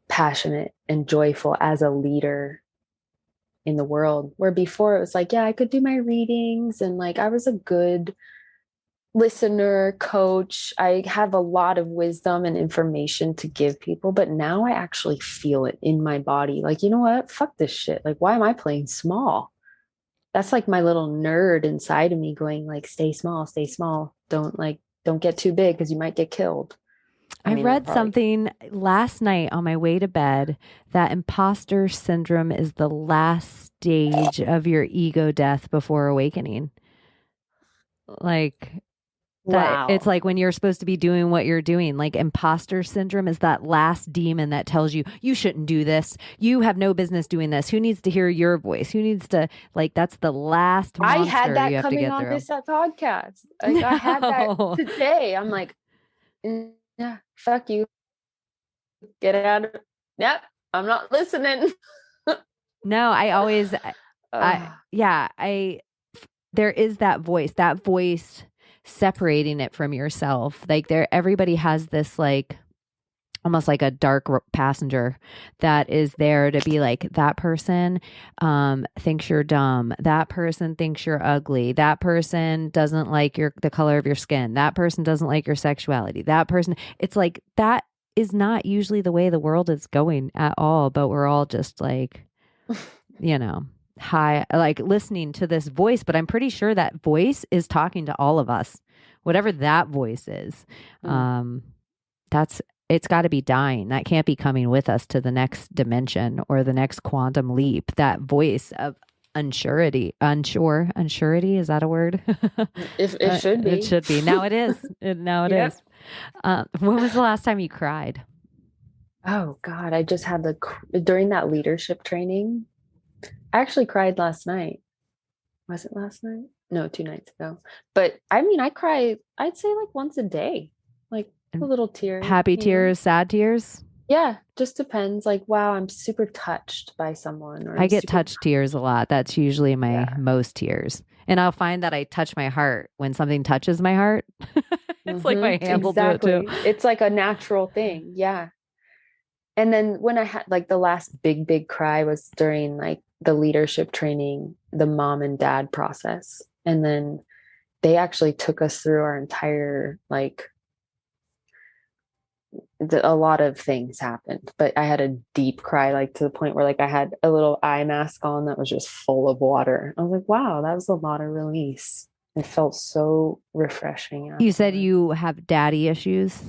passionate, and joyful as a leader in the world, where before it was like, yeah, I could do my readings and like I was a good listener, coach. I have a lot of wisdom and information to give people, but now I actually feel it in my body. Like, you know what? Fuck this shit. Like, why am I playing small? That's like my little nerd inside of me going like, stay small, stay small. Don't get too big because you might get killed. I read something last night on my way to bed that imposter syndrome is the last stage of your ego death before awakening. Like that, it's like when you're supposed to be doing what you're doing, like imposter syndrome is that last demon that tells you, you shouldn't do this. You have no business doing this. Who needs to hear your voice? Who needs to, like, that's the last monster I had that you have coming to get on through. this podcast. Like, I had that today. I'm like, yeah, fuck you. Get out of, yep, I'm not listening. No, I always, there is that voice separating it from yourself. Like everybody has this like, almost like a dark passenger that is there to be like, that person thinks you're dumb. That person thinks you're ugly. That person doesn't like the color of your skin. That person doesn't like your sexuality. That person, it's like, that is not usually the way the world is going at all. But we're all just like, high, like listening to this voice. But I'm pretty sure that voice is talking to all of us, whatever that voice is. It's got to be dying. That can't be coming with us to the next dimension or the next quantum leap. That voice of unsurety. Is that a word? It should be. It should be. Now it is. Now it is. When was the last time you cried? Oh God, I just had during that leadership training. I actually cried last night. Was it last night? No, 2 nights ago. But I mean, I cry, I'd say like once a day, like a little tear. Happy tears, sad tears? Yeah, just depends. Like, wow, I'm super touched by someone. Or I get touched tears a lot. That's usually my most tears. And I'll find that I touch my heart when something touches my heart. It's like my hand will do it too. It's like a natural thing. Yeah. And then when I had like the last big cry was during like the leadership training, the mom and dad process. And then they actually took us through our entire, like, a lot of things happened, but I had a deep cry, like to the point where like I had a little eye mask on that was just full of water. I was like, wow, that was a lot of release. It felt so refreshing. Afterwards. You said you have daddy issues.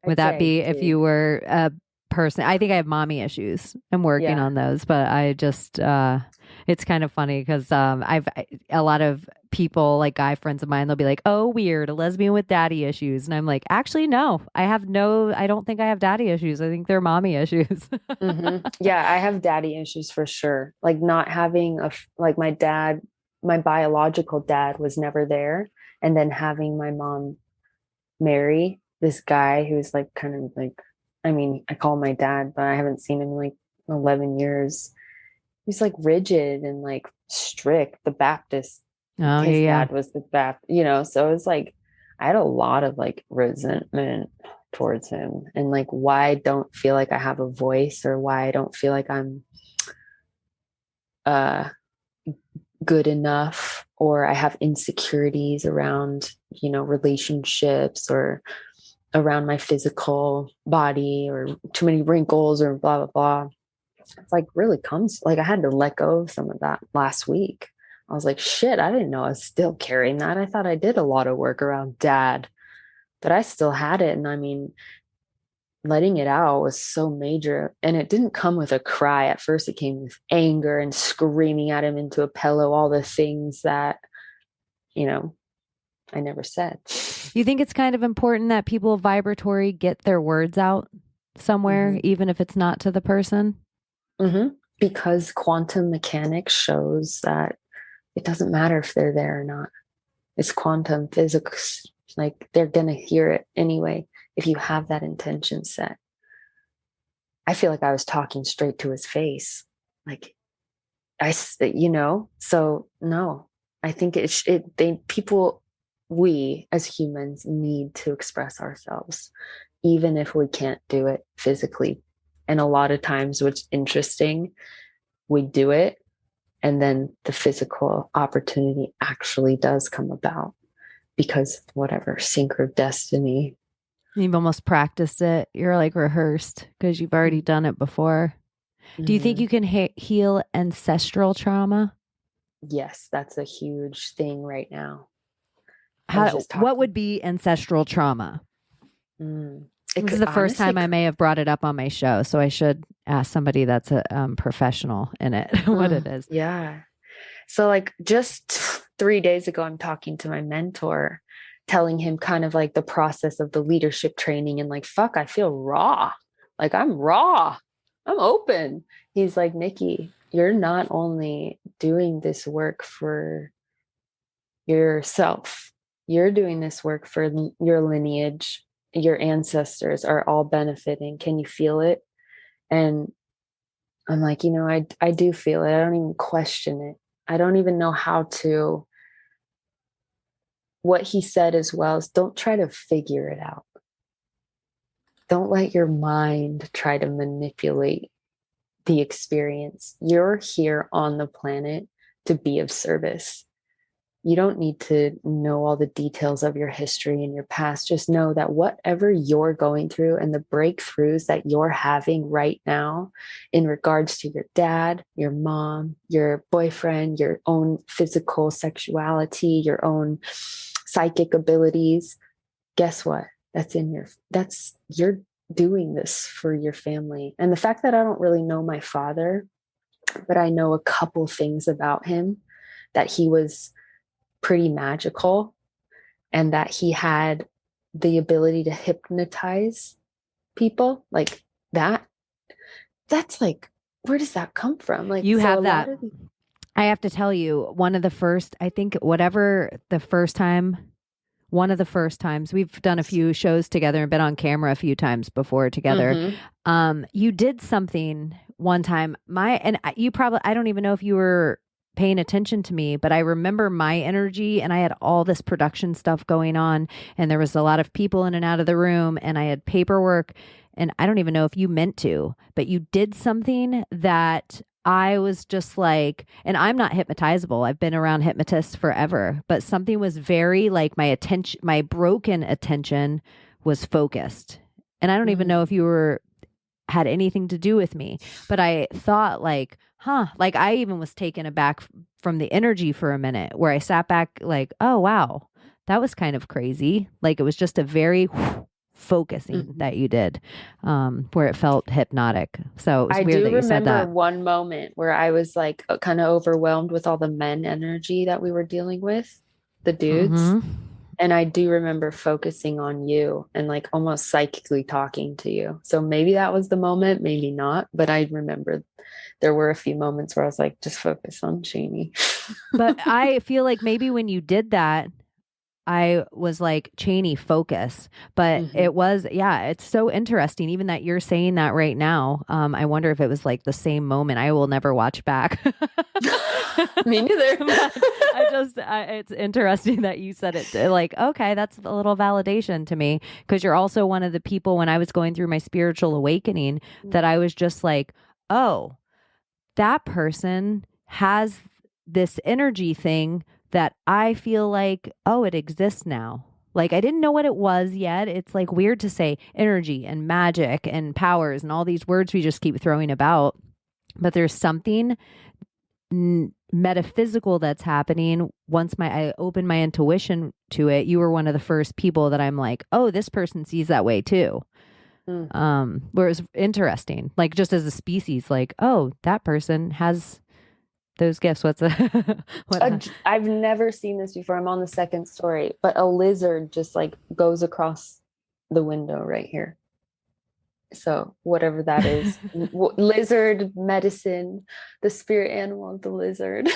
Would that be if you were a person? I think I have mommy issues. I'm working on those, but I just, it's kind of funny because a lot of people, like guy friends of mine, they'll be like, oh, weird, a lesbian with daddy issues. And I'm like, actually, no, I don't think I have daddy issues. I think they're mommy issues. Yeah, I have daddy issues for sure. Like not having like my dad, my biological dad was never there. And then having my mom marry this guy who's like kind of like, I mean, I call him my dad, but I haven't seen him in like 11 years. He's like rigid and like strict, the Baptist. His dad was the Baptist, so it was like, I had a lot of like resentment towards him and like why I don't feel like I have a voice or why I don't feel like I'm good enough, or I have insecurities around, relationships or around my physical body or too many wrinkles or blah, blah, blah. It's like really comes, like I had to let go of some of that last week. I was like, shit, I didn't know I was still carrying that. I thought I did a lot of work around dad, but I still had it. And I mean, letting it out was so major. And it didn't come with a cry. At first, it came with anger and screaming at him into a pillow, all the things that, I never said. You think it's kind of important that people vibratory get their words out somewhere, even if it's not to the person? Because quantum mechanics shows that it doesn't matter if they're there or not. It's quantum physics. Like they're going to hear it anyway if you have that intention set. I feel like I was talking straight to his face. Like, so no, I think we as humans need to express ourselves, even if we can't do it physically. And a lot of times what's interesting, we do it and then the physical opportunity actually does come about because whatever, sync of destiny. You've almost practiced it. You're like rehearsed because you've already done it before. Do you think you can heal ancestral trauma? Yes, that's a huge thing right now. What would be ancestral trauma? This is the first time I may have brought it up on my show, so I should ask somebody that's a professional in it what it is. Yeah. So like just 3 days ago, I'm talking to my mentor, telling him kind of like the process of the leadership training and like, fuck, I feel raw. Like I'm raw. I'm open. He's like, Nikki, you're not only doing this work for yourself, you're doing this work for your lineage. Your ancestors are all benefiting. Can you feel it? And I'm like, I do feel it. I don't even question it. I don't even know how to. What he said as well is don't try to figure it out. Don't let your mind try to manipulate the experience. You're here on the planet to be of service. You don't need to know all the details of your history and your past. Just know that whatever you're going through and the breakthroughs that you're having right now in regards to your dad, your mom, your boyfriend, your own physical sexuality, your own psychic abilities, guess what? You're doing this for your family. And the fact that I don't really know my father, but I know a couple things about him, that he was pretty magical and that he had the ability to hypnotize people like that's like, where does that come from? Like you have that. I have to tell you, one of the first times we've done a few shows together and been on camera a few times before together. You did something one time. I don't even know if you were paying attention to me, but I remember my energy and I had all this production stuff going on and there was a lot of people in and out of the room and I had paperwork and I don't even know if you meant to, but you did something that I was just like, and I'm not hypnotizable. I've been around hypnotists forever, but something was very like my broken attention was focused. And I don't even know if you had anything to do with me, but I thought like, like I even was taken aback from the energy for a minute where I sat back like, oh, wow, that was kind of crazy. Like it was just a very focusing that you did where it felt hypnotic. So it was weird that you said that. I do remember one moment where I was like kind of overwhelmed with all the men energy that we were dealing with, the dudes. And I do remember focusing on you and like almost psychically talking to you. So maybe that was the moment, maybe not. But I remember there were a few moments where I was like, just focus on Cheney. But I feel like maybe when you did that, I was like, Cheney, focus. But it was, it's so interesting. Even that you're saying that right now. I wonder if it was like the same moment. I will never watch back. Me neither. It's interesting that you said it. Like, okay, that's a little validation to me because you're also one of the people when I was going through my spiritual awakening that I was just like, oh, that person has this energy thing that I feel like, oh, it exists now. Like I didn't know what it was yet. It's like weird to say energy and magic and powers and all these words we just keep throwing about. But there's something metaphysical that's happening. Once I open my intuition to it, you were one of the first people that I'm like, oh, this person sees that way too. Where it's interesting, like just as a species, like, oh, that person has those gifts. I've never seen this before. I'm on the second story, but a lizard just like goes across the window right here. So whatever that is, lizard medicine, the spirit animal of the lizard.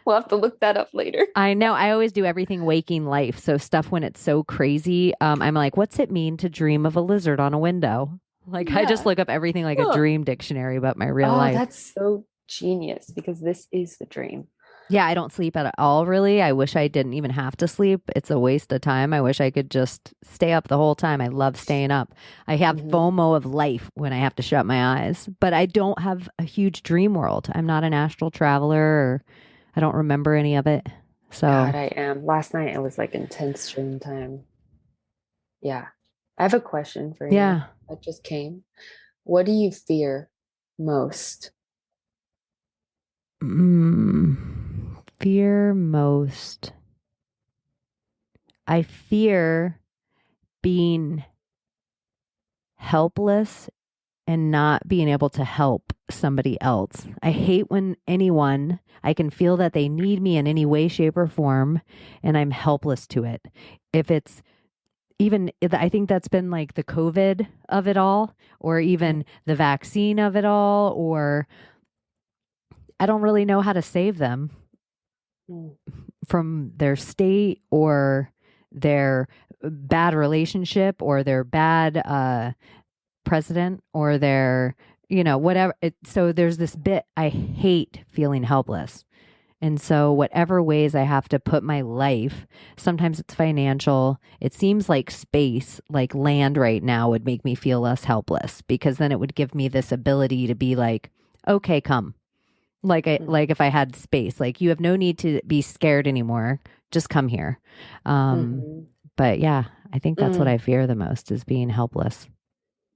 We'll have to look that up later. I know. I always do everything waking life. So stuff when it's so crazy, I'm like, what's it mean to dream of a lizard on a window? Like I just look up everything like a dream dictionary about my real life. That's so genius because this is the dream. Yeah, I don't sleep at all, really. I wish I didn't even have to sleep. It's a waste of time. I wish I could just stay up the whole time. I love staying up. I have FOMO of life when I have to shut my eyes, but I don't have a huge dream world. I'm not an astral traveler, or I don't remember any of it. So God, I am. Last night it was like intense dream time. Yeah. I have a question for you. Yeah. That just came. What do you fear most? Fear most. I fear being helpless and not being able to help somebody else. I hate when I can feel that they need me in any way, shape, or form, and I'm helpless to it. If it's even, I think that's been like the COVID of it all, or even the vaccine of it all, or I don't really know how to save them from their state or their bad relationship or their bad president or their, whatever. So there's this bit, I hate feeling helpless. And so whatever ways I have to put my life, sometimes it's financial. It seems like space, like land right now would make me feel less helpless because then it would give me this ability to be like, okay, come. Like if I had space, like you have no need to be scared anymore. Just come here. But yeah, I think that's what I fear the most is being helpless.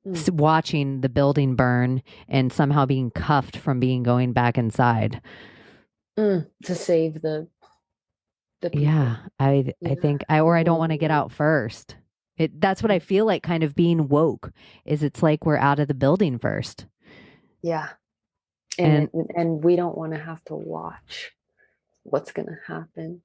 Watching the building burn and somehow being cuffed from going back inside. To save the people. Yeah, I think I don't want to get out first. That's what I feel like kind of being woke is it's like we're out of the building first. Yeah. And we don't want to have to watch what's going to happen.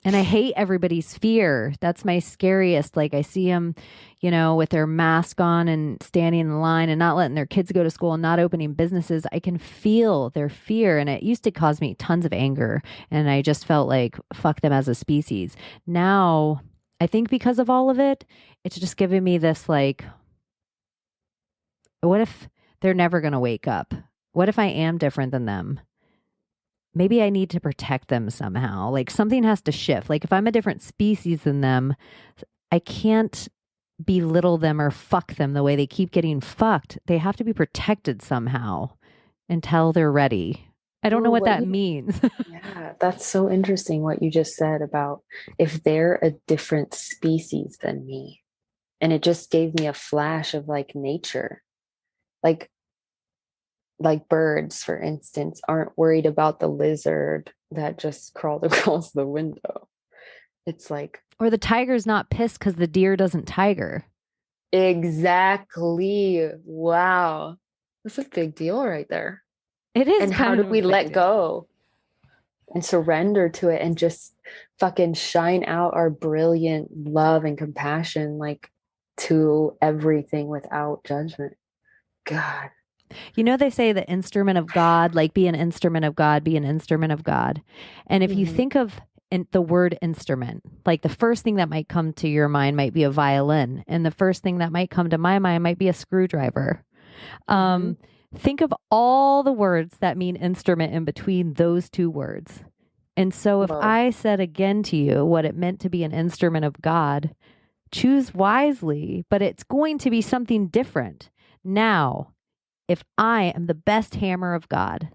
And I hate everybody's fear. That's my scariest. Like I see them, with their mask on and standing in line and not letting their kids go to school and not opening businesses. I can feel their fear. And it used to cause me tons of anger. And I just felt like, fuck them as a species. Now, I think because of all of it, it's just giving me this like, what if they're never going to wake up? What if I am different than them? Maybe I need to protect them somehow. Like something has to shift. Like if I'm a different species than them, I can't belittle them or fuck them the way they keep getting fucked. They have to be protected somehow until they're ready. I don't know what that means. Yeah, that's so interesting what you just said about if they're a different species than me. And it just gave me a flash of like nature. Like birds, for instance, aren't worried about the lizard that just crawled across the window. It's like... Or the tiger's not pissed because the deer doesn't tiger. Exactly. Wow. That's a big deal right there. It is. And how do we let go and surrender to it and just fucking shine out our brilliant love and compassion like to everything without judgment? God. They say the instrument of God, like be an instrument of God, be an instrument of God. And if you think of the word instrument, like the first thing that might come to your mind might be a violin. And the first thing that might come to my mind might be a screwdriver. Think of all the words that mean instrument in between those two words. And so if I said again to you what it meant to be an instrument of God, choose wisely, but it's going to be something different. Now, if I am the best hammer of God,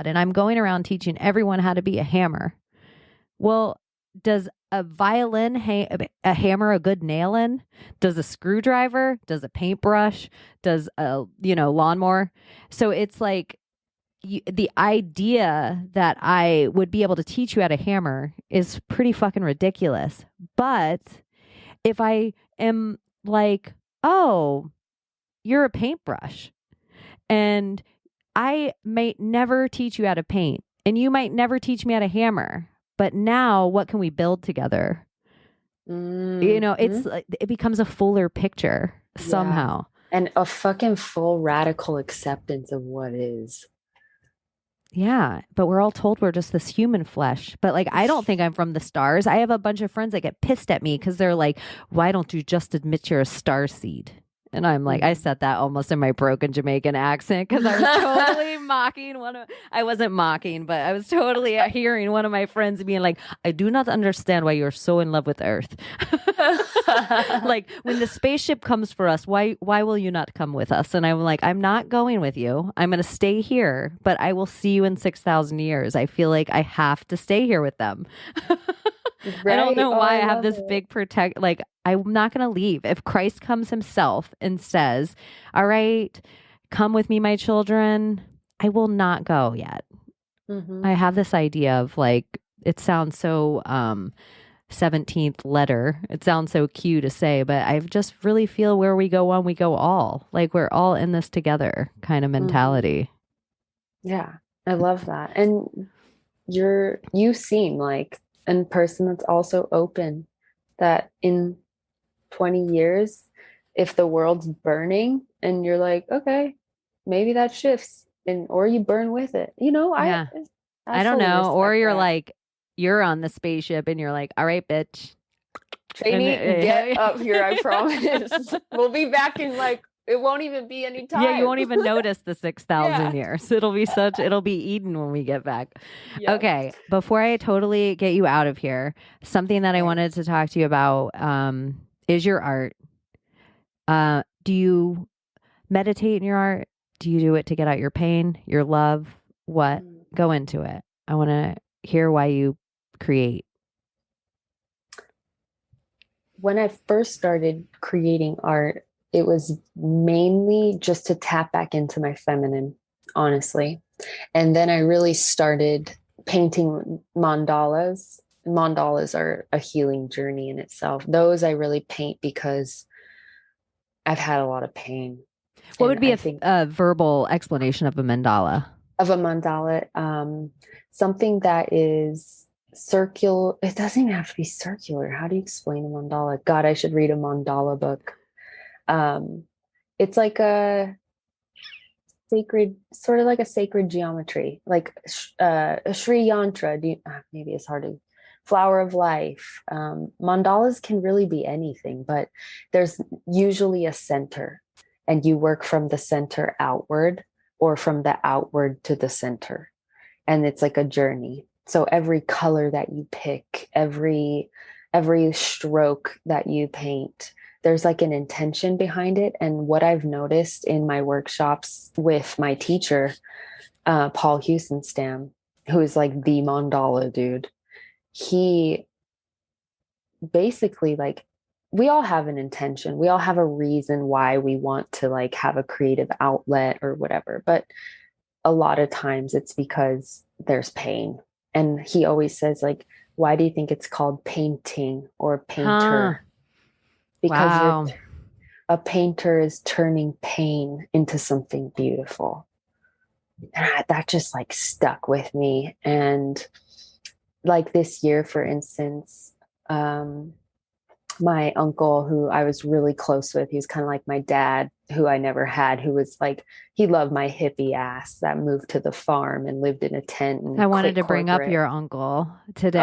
and I'm going around teaching everyone how to be a hammer, well, does a violin hammer a good nail in? Does a screwdriver? Does a paintbrush? Does a lawnmower? So it's like the idea that I would be able to teach you how to hammer is pretty fucking ridiculous. But if I am like, oh, you're a paintbrush, and I might never teach you how to paint, and you might never teach me how to hammer, but now what can we build together? It becomes a fuller picture somehow. And a fucking full radical acceptance of what is. Yeah, but we're all told we're just this human flesh. But like, I don't think I'm from the stars. I have a bunch of friends that get pissed at me because they're like, why don't you just admit you're a star seed? And I'm like, I said that almost in my broken Jamaican accent because I was totally mocking I wasn't mocking, but I was totally hearing one of my friends being like, I do not understand why you're so in love with Earth. Like, when the spaceship comes for us, why will you not come with us? And I'm like, I'm not going with you. I'm going to stay here, but I will see you in 6,000 years. I feel like I have to stay here with them. Right? I don't know why I have this big I'm not going to leave. If Christ comes himself and says, all right, come with me, my children, I will not go yet. I have this idea of like, it sounds so 17th letter. It sounds so cute to say, but I just really feel where we go one, we go all. Like, we're all in this together kind of mentality. Yeah, I love that. And you seem like a person that's also open, that in 20 years, if the world's burning and you're like, okay, maybe that shifts, or you burn with it. I don't know. Or you're like, you're on the spaceship and you're like, all right, bitch. Trainee, get up here, I promise. We'll be back in it won't even be any time. Yeah, you won't even notice the 6,000 years. It'll be Eden when we get back. Yep. Okay, before I totally get you out of here, something that I wanted to talk to you about is your art. Do you meditate in your art? Do you do it to get out your pain, your love? What? Go into it. I want to hear why you create. When I first started creating art, it was mainly just to tap back into my feminine, honestly. And then I really started painting mandalas. Mandalas are a healing journey in itself. Those I really paint because I've had a lot of pain. What would be a verbal explanation of a mandala? Of a mandala, something that is circular. It doesn't even have to be circular. How do you explain a mandala? God, I should read a mandala book. It's like a sacred, sort of like a sacred geometry, like a Sri Yantra. Maybe it's hard to. Flower of life. Mandalas can really be anything, but there's usually a center, and you work from the center outward or from the outward to the center. And it's like a journey. So every color that you pick, every stroke that you paint, there's like an intention behind it. And what I've noticed in my workshops with my teacher, Paul Husenstam, who is like the mandala dude, he basically, like, we all have an intention. We all have a reason why we want to like have a creative outlet or whatever. But a lot of times it's because there's pain. And he always says, like, why do you think it's called painting or painter? Because a painter is turning pain into something beautiful. And that just like stuck with me. And like this year, for instance, my uncle, who I was really close with, he was kind of like my dad, who I never had, who was like, he loved my hippie ass that moved to the farm and lived in a tent. And I wanted to bring up your uncle today,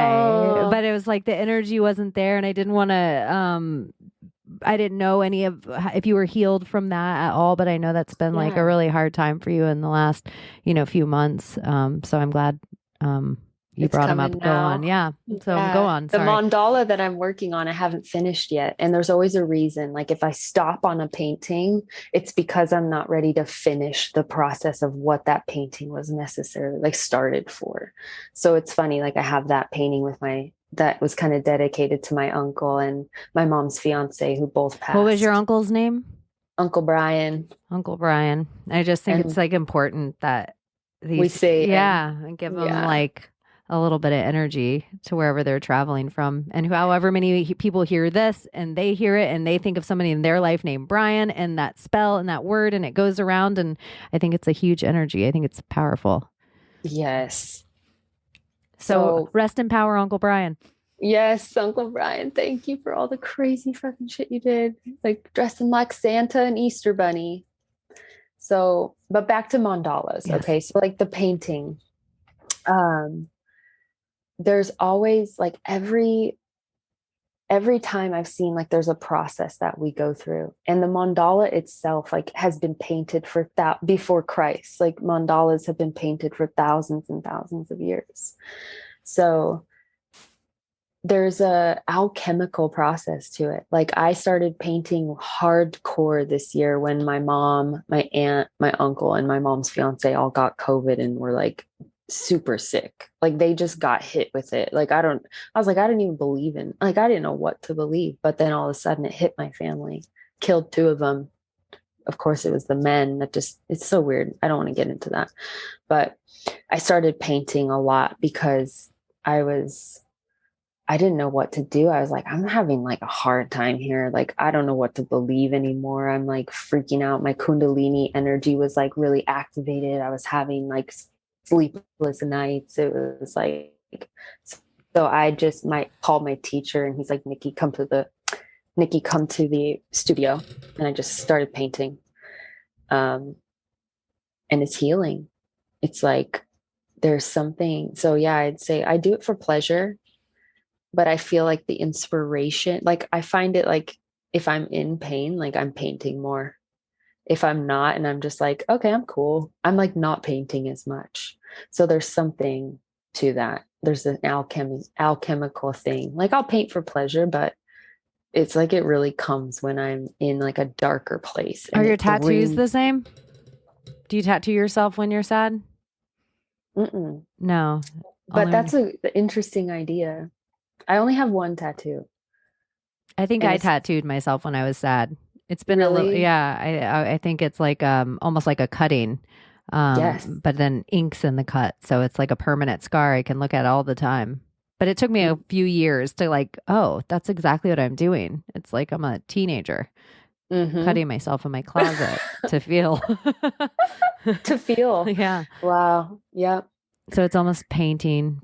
but it was like the energy wasn't there, and I didn't want to, I didn't know if you were healed from that at all, but I know that's been like a really hard time for you in the last, few months. So I'm glad, You It's brought him up. coming Go on. now. Yeah. So go on. The Sorry. mandala that I'm working on, I haven't finished yet. And there's always a reason. Like if I stop on a painting, it's because I'm not ready to finish the process of what that painting was necessarily like started for. So it's funny, like I have that painting with that was kind of dedicated to my uncle and my mom's fiance who both passed. What was your uncle's name? Uncle Brian. Uncle Brian. I just think it's like important that we say, and give them like a little bit of energy to wherever they're traveling from. And however many people hear this and they hear it and they think of somebody in their life named Brian and that spell and that word and it goes around. And I think it's a huge energy. I think it's powerful. Yes. So rest in power, Uncle Brian. Yes, Uncle Brian. Thank you for all the crazy fucking shit you did. Like dressing like Santa and Easter Bunny. So, but back to mandalas. Yes. Okay. So like the painting, there's always like every time I've seen like there's a process that we go through, and the mandala itself like has been painted for before Christ. Like mandalas have been painted for thousands and thousands of years. So there's a alchemical process to it. Like I started painting hardcore this year when my mom, my aunt, my uncle, and my mom's fiance all got COVID and were like super sick. Like they just got hit with it. Like I was like, I didn't even believe in, like, I didn't know what to believe. But then all of a sudden it hit my family, killed 2 of them. Of course it was the men that it's so weird. I don't want to get into that. But I started painting a lot because I didn't know what to do. I was like, I'm having like a hard time here. Like, I don't know what to believe anymore. I'm like freaking out. My Kundalini energy was like really activated. I was having like sleepless nights. It was like, so I just called my teacher and he's like, Nikki, come to the studio. And I just started painting. And it's healing. It's like, there's something. So yeah, I'd say I do it for pleasure, but I feel like the inspiration, like I find it like if I'm in pain, like I'm painting more. If I'm not, and I'm just like, okay, I'm cool, I'm like not painting as much. So there's something to that. There's an alchemical thing. Like I'll paint for pleasure, but it's like it really comes when I'm in like a darker place. Are your tattoos the same? Do you tattoo yourself when you're sad? Mm-mm. No. But that's an interesting idea. I only have 1 tattoo. I think I tattooed myself when I was sad. It's been really? a little, yeah. I think it's like almost like a cutting. Yes. But then ink's in the cut, so it's like a permanent scar I can look at all the time. But it took me a few years to like, oh, that's exactly what I'm doing. It's like I'm a teenager cutting myself in my closet to feel. To feel. Yeah. Wow. Yep. So it's almost painting.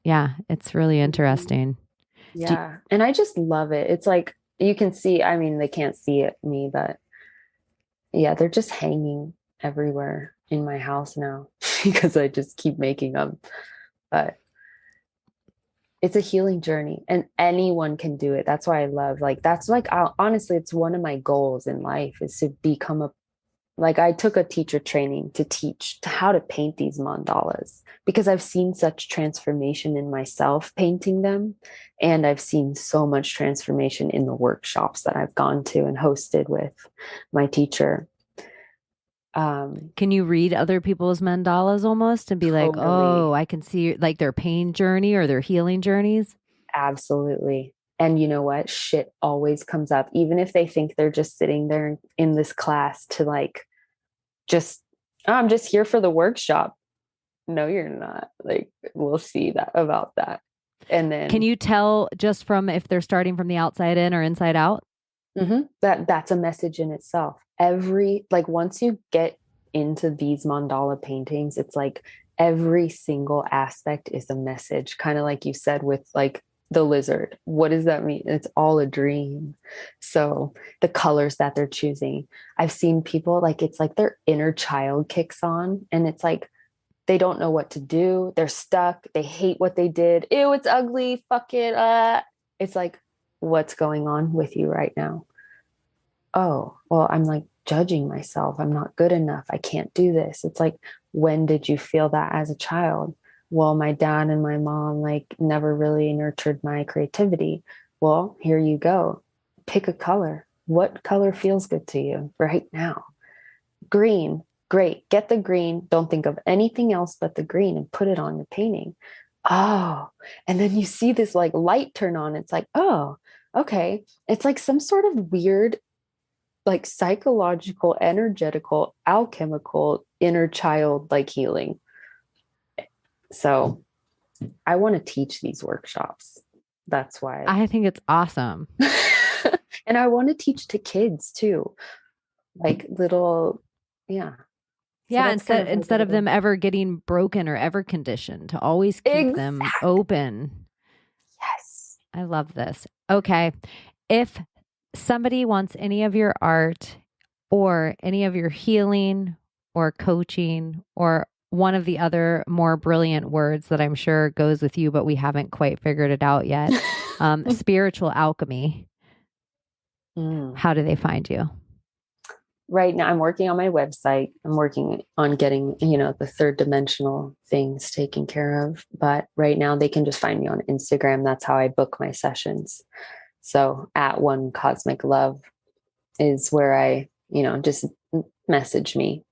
Yeah, it's really interesting. Yeah. And I just love it. It's like, you can see, I mean, they can't see me, but yeah, they're just hanging everywhere in my house now because I just keep making them. But it's a healing journey and anyone can do it. That's why I love, like, that's like, honestly, it's one of my goals in life is to become I took a teacher training to teach how to paint these mandalas because I've seen such transformation in myself painting them. And I've seen so much transformation in the workshops that I've gone to and hosted with my teacher. Can you read other people's mandalas almost and be like, oh, I can see like their pain journey or their healing journeys? Absolutely. And you know what? Shit always comes up, even if they think they're just sitting there in this class to like, I'm just here for the workshop. No, you're not. Like, we'll see about that. And then can you tell just from if they're starting from the outside in or inside out? That's a message in itself. Once you get into these mandala paintings, it's like every single aspect is a message, kind of like you said with like the lizard. What does that mean? It's all a dream. So the colors that they're choosing, I've seen people like, it's like their inner child kicks on and it's like, they don't know what to do. They're stuck. They hate what they did. Ew, it's ugly. Fuck it. It's like, what's going on with you right now? Oh, well, I'm like judging myself. I'm not good enough. I can't do this. It's like, when did you feel that as a child? well, my dad and my mom like never really nurtured my creativity. Well, here you go. Pick a color. What color feels good to you right now? Green. Great. Get the green. Don't think of anything else but the green and put it on your painting. Oh, and then you see this like light turn on. It's like, oh, okay. It's like some sort of weird, like psychological, energetical, alchemical inner child like healing. So I want to teach these workshops. That's why I think it's awesome. and I want to teach to kids too. Like little, yeah. Yeah, instead of them ever getting broken or ever conditioned, to always keep them open. Yes. I love this. Okay. If somebody wants any of your art or any of your healing or coaching or one of the other more brilliant words that I'm sure goes with you, but we haven't quite figured it out yet, spiritual alchemy, how do they find you? Right now I'm working on my website. I'm working on getting, the third dimensional things taken care of. But right now they can just find me on Instagram. That's how I book my sessions. So at OneCosmicLove is where I, just message me.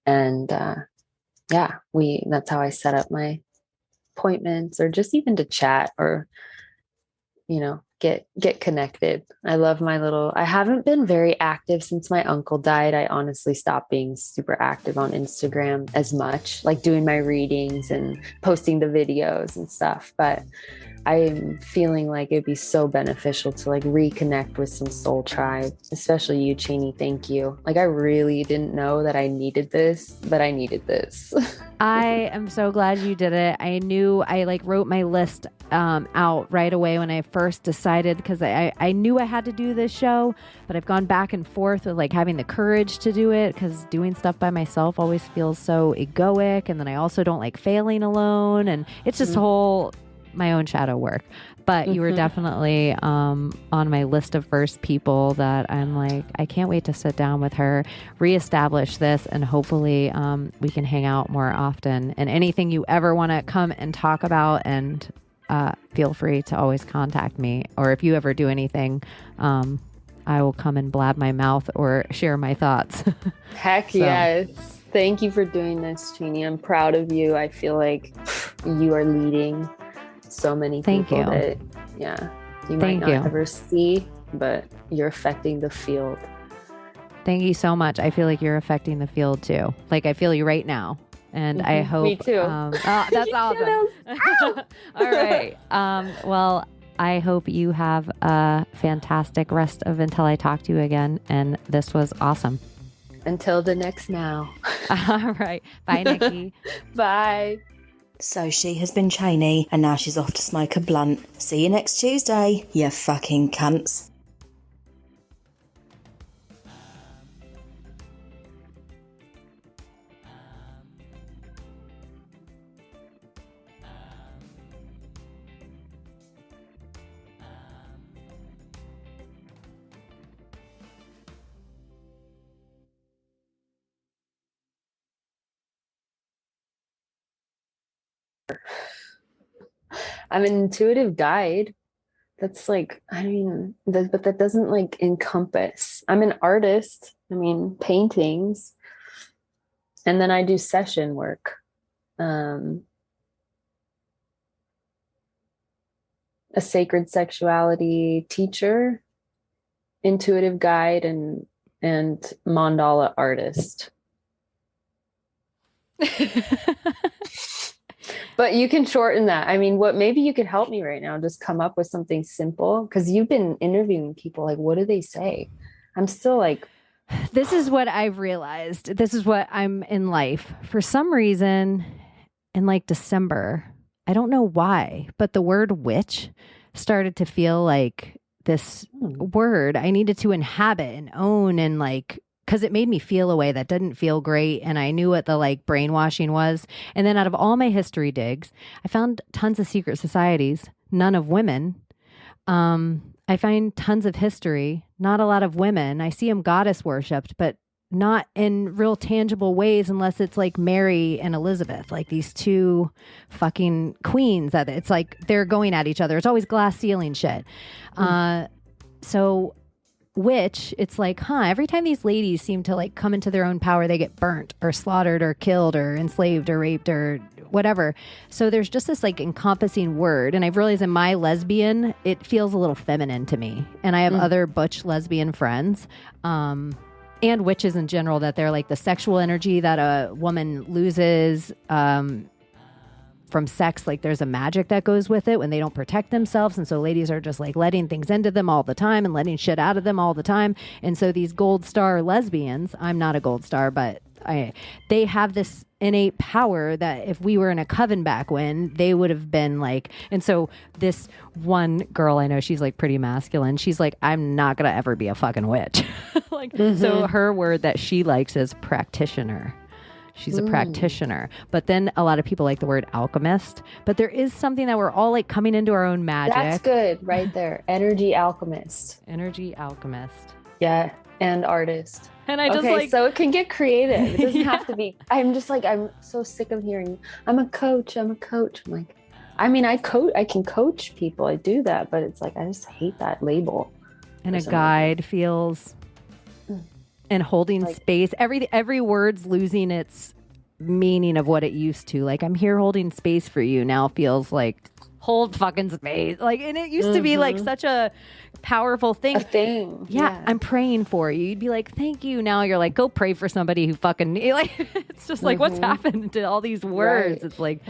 And that's how I set up my appointments, or just even to chat, or get connected. I love I haven't been very active since my uncle died. I honestly stopped being super active on Instagram as much, like doing my readings and posting the videos and stuff. But I'm feeling like it'd be so beneficial to like reconnect with some soul tribe, especially you, Cheney. Thank you. Like I really didn't know that I needed this, but I needed this. I am so glad you did it. I knew I like wrote my list out right away when I first decided, because I knew I had to do this show, but I've gone back and forth with like having the courage to do it, because doing stuff by myself always feels so egoic. And then I also don't like failing alone. And it's just my own shadow work. But you were definitely on my list of first people that I'm like, I can't wait to sit down with her, reestablish this, and hopefully we can hang out more often. And anything you ever want to come and talk about, and feel free to always contact me. Or if you ever do anything, I will come and blab my mouth or share my thoughts. Heck yes. Thank you for doing this, Trini. I'm proud of you. I feel like you are leading so many people that you might not ever see, but you're affecting the field. Thank you so much. I feel like you're affecting the field too. Like I feel you right now, and I hope me too. That's awesome. All right. Well, I hope you have a fantastic rest of until I talk to you again, and this was awesome. Until the next now. All right. Bye, Nikki. Bye. So she has been Cheney, and now she's off to smoke a blunt. See you next Tuesday, you fucking cunts. I'm an intuitive guide. That's like, but that doesn't like encompass. I'm an artist. Paintings. And then I do session work. A sacred sexuality teacher, intuitive guide, and mandala artist. But you can shorten that. Maybe you could help me right now. Just come up with something simple, because you've been interviewing people. Like, what do they say? I'm still like, this is what I've realized. This is what I'm in life. For some reason, in like December, I don't know why, but the word witch started to feel like this word I needed to inhabit and own, and like, because it made me feel a way that didn't feel great. And I knew what the like brainwashing was. And then out of all my history digs, I found tons of secret societies, none of women. I find tons of history, not a lot of women. I see them goddess worshipped, but not in real tangible ways unless it's like Mary and Elizabeth, like these two fucking queens that it's like they're going at each other. It's always glass ceiling shit. So Witch, it's like, every time these ladies seem to like come into their own power, they get burnt or slaughtered or killed or enslaved or raped or whatever. So there's just this like encompassing word. And I've realized in my lesbian, it feels a little feminine to me. And I have other butch lesbian friends, and witches in general, that they're like the sexual energy that a woman loses, from sex. Like there's a magic that goes with it when they don't protect themselves. And so ladies are just like letting things into them all the time and letting shit out of them all the time. And so these gold star lesbians, I'm not a gold star, but they have this innate power that if we were in a coven back when, they would have been like. And so this one girl I know, she's like pretty masculine. She's like, I'm not going to ever be a fucking witch. So her word that she likes is practitioner. She's a practitioner. But then a lot of people like the word alchemist. But there is something that we're all like coming into our own magic. That's good right there. Energy alchemist. Energy alchemist. Yeah. And artist. And I just like... so it can get creative. It doesn't have to be... I'm just like, I'm so sick of hearing, I'm a coach. I'm like, I mean, I can coach people. I do that. But it's like, I just hate that label. And a guide feels... And holding like, space. Every word's losing its meaning of what it used to. Like, I'm here holding space for you now feels like hold fucking space. Like, and it used to be like such a powerful thing. A thing. Yeah, I'm praying for you. You'd be like, thank you. Now you're like, go pray for somebody who fucking like. It's just like, what's happened to all these words? Right. It's like,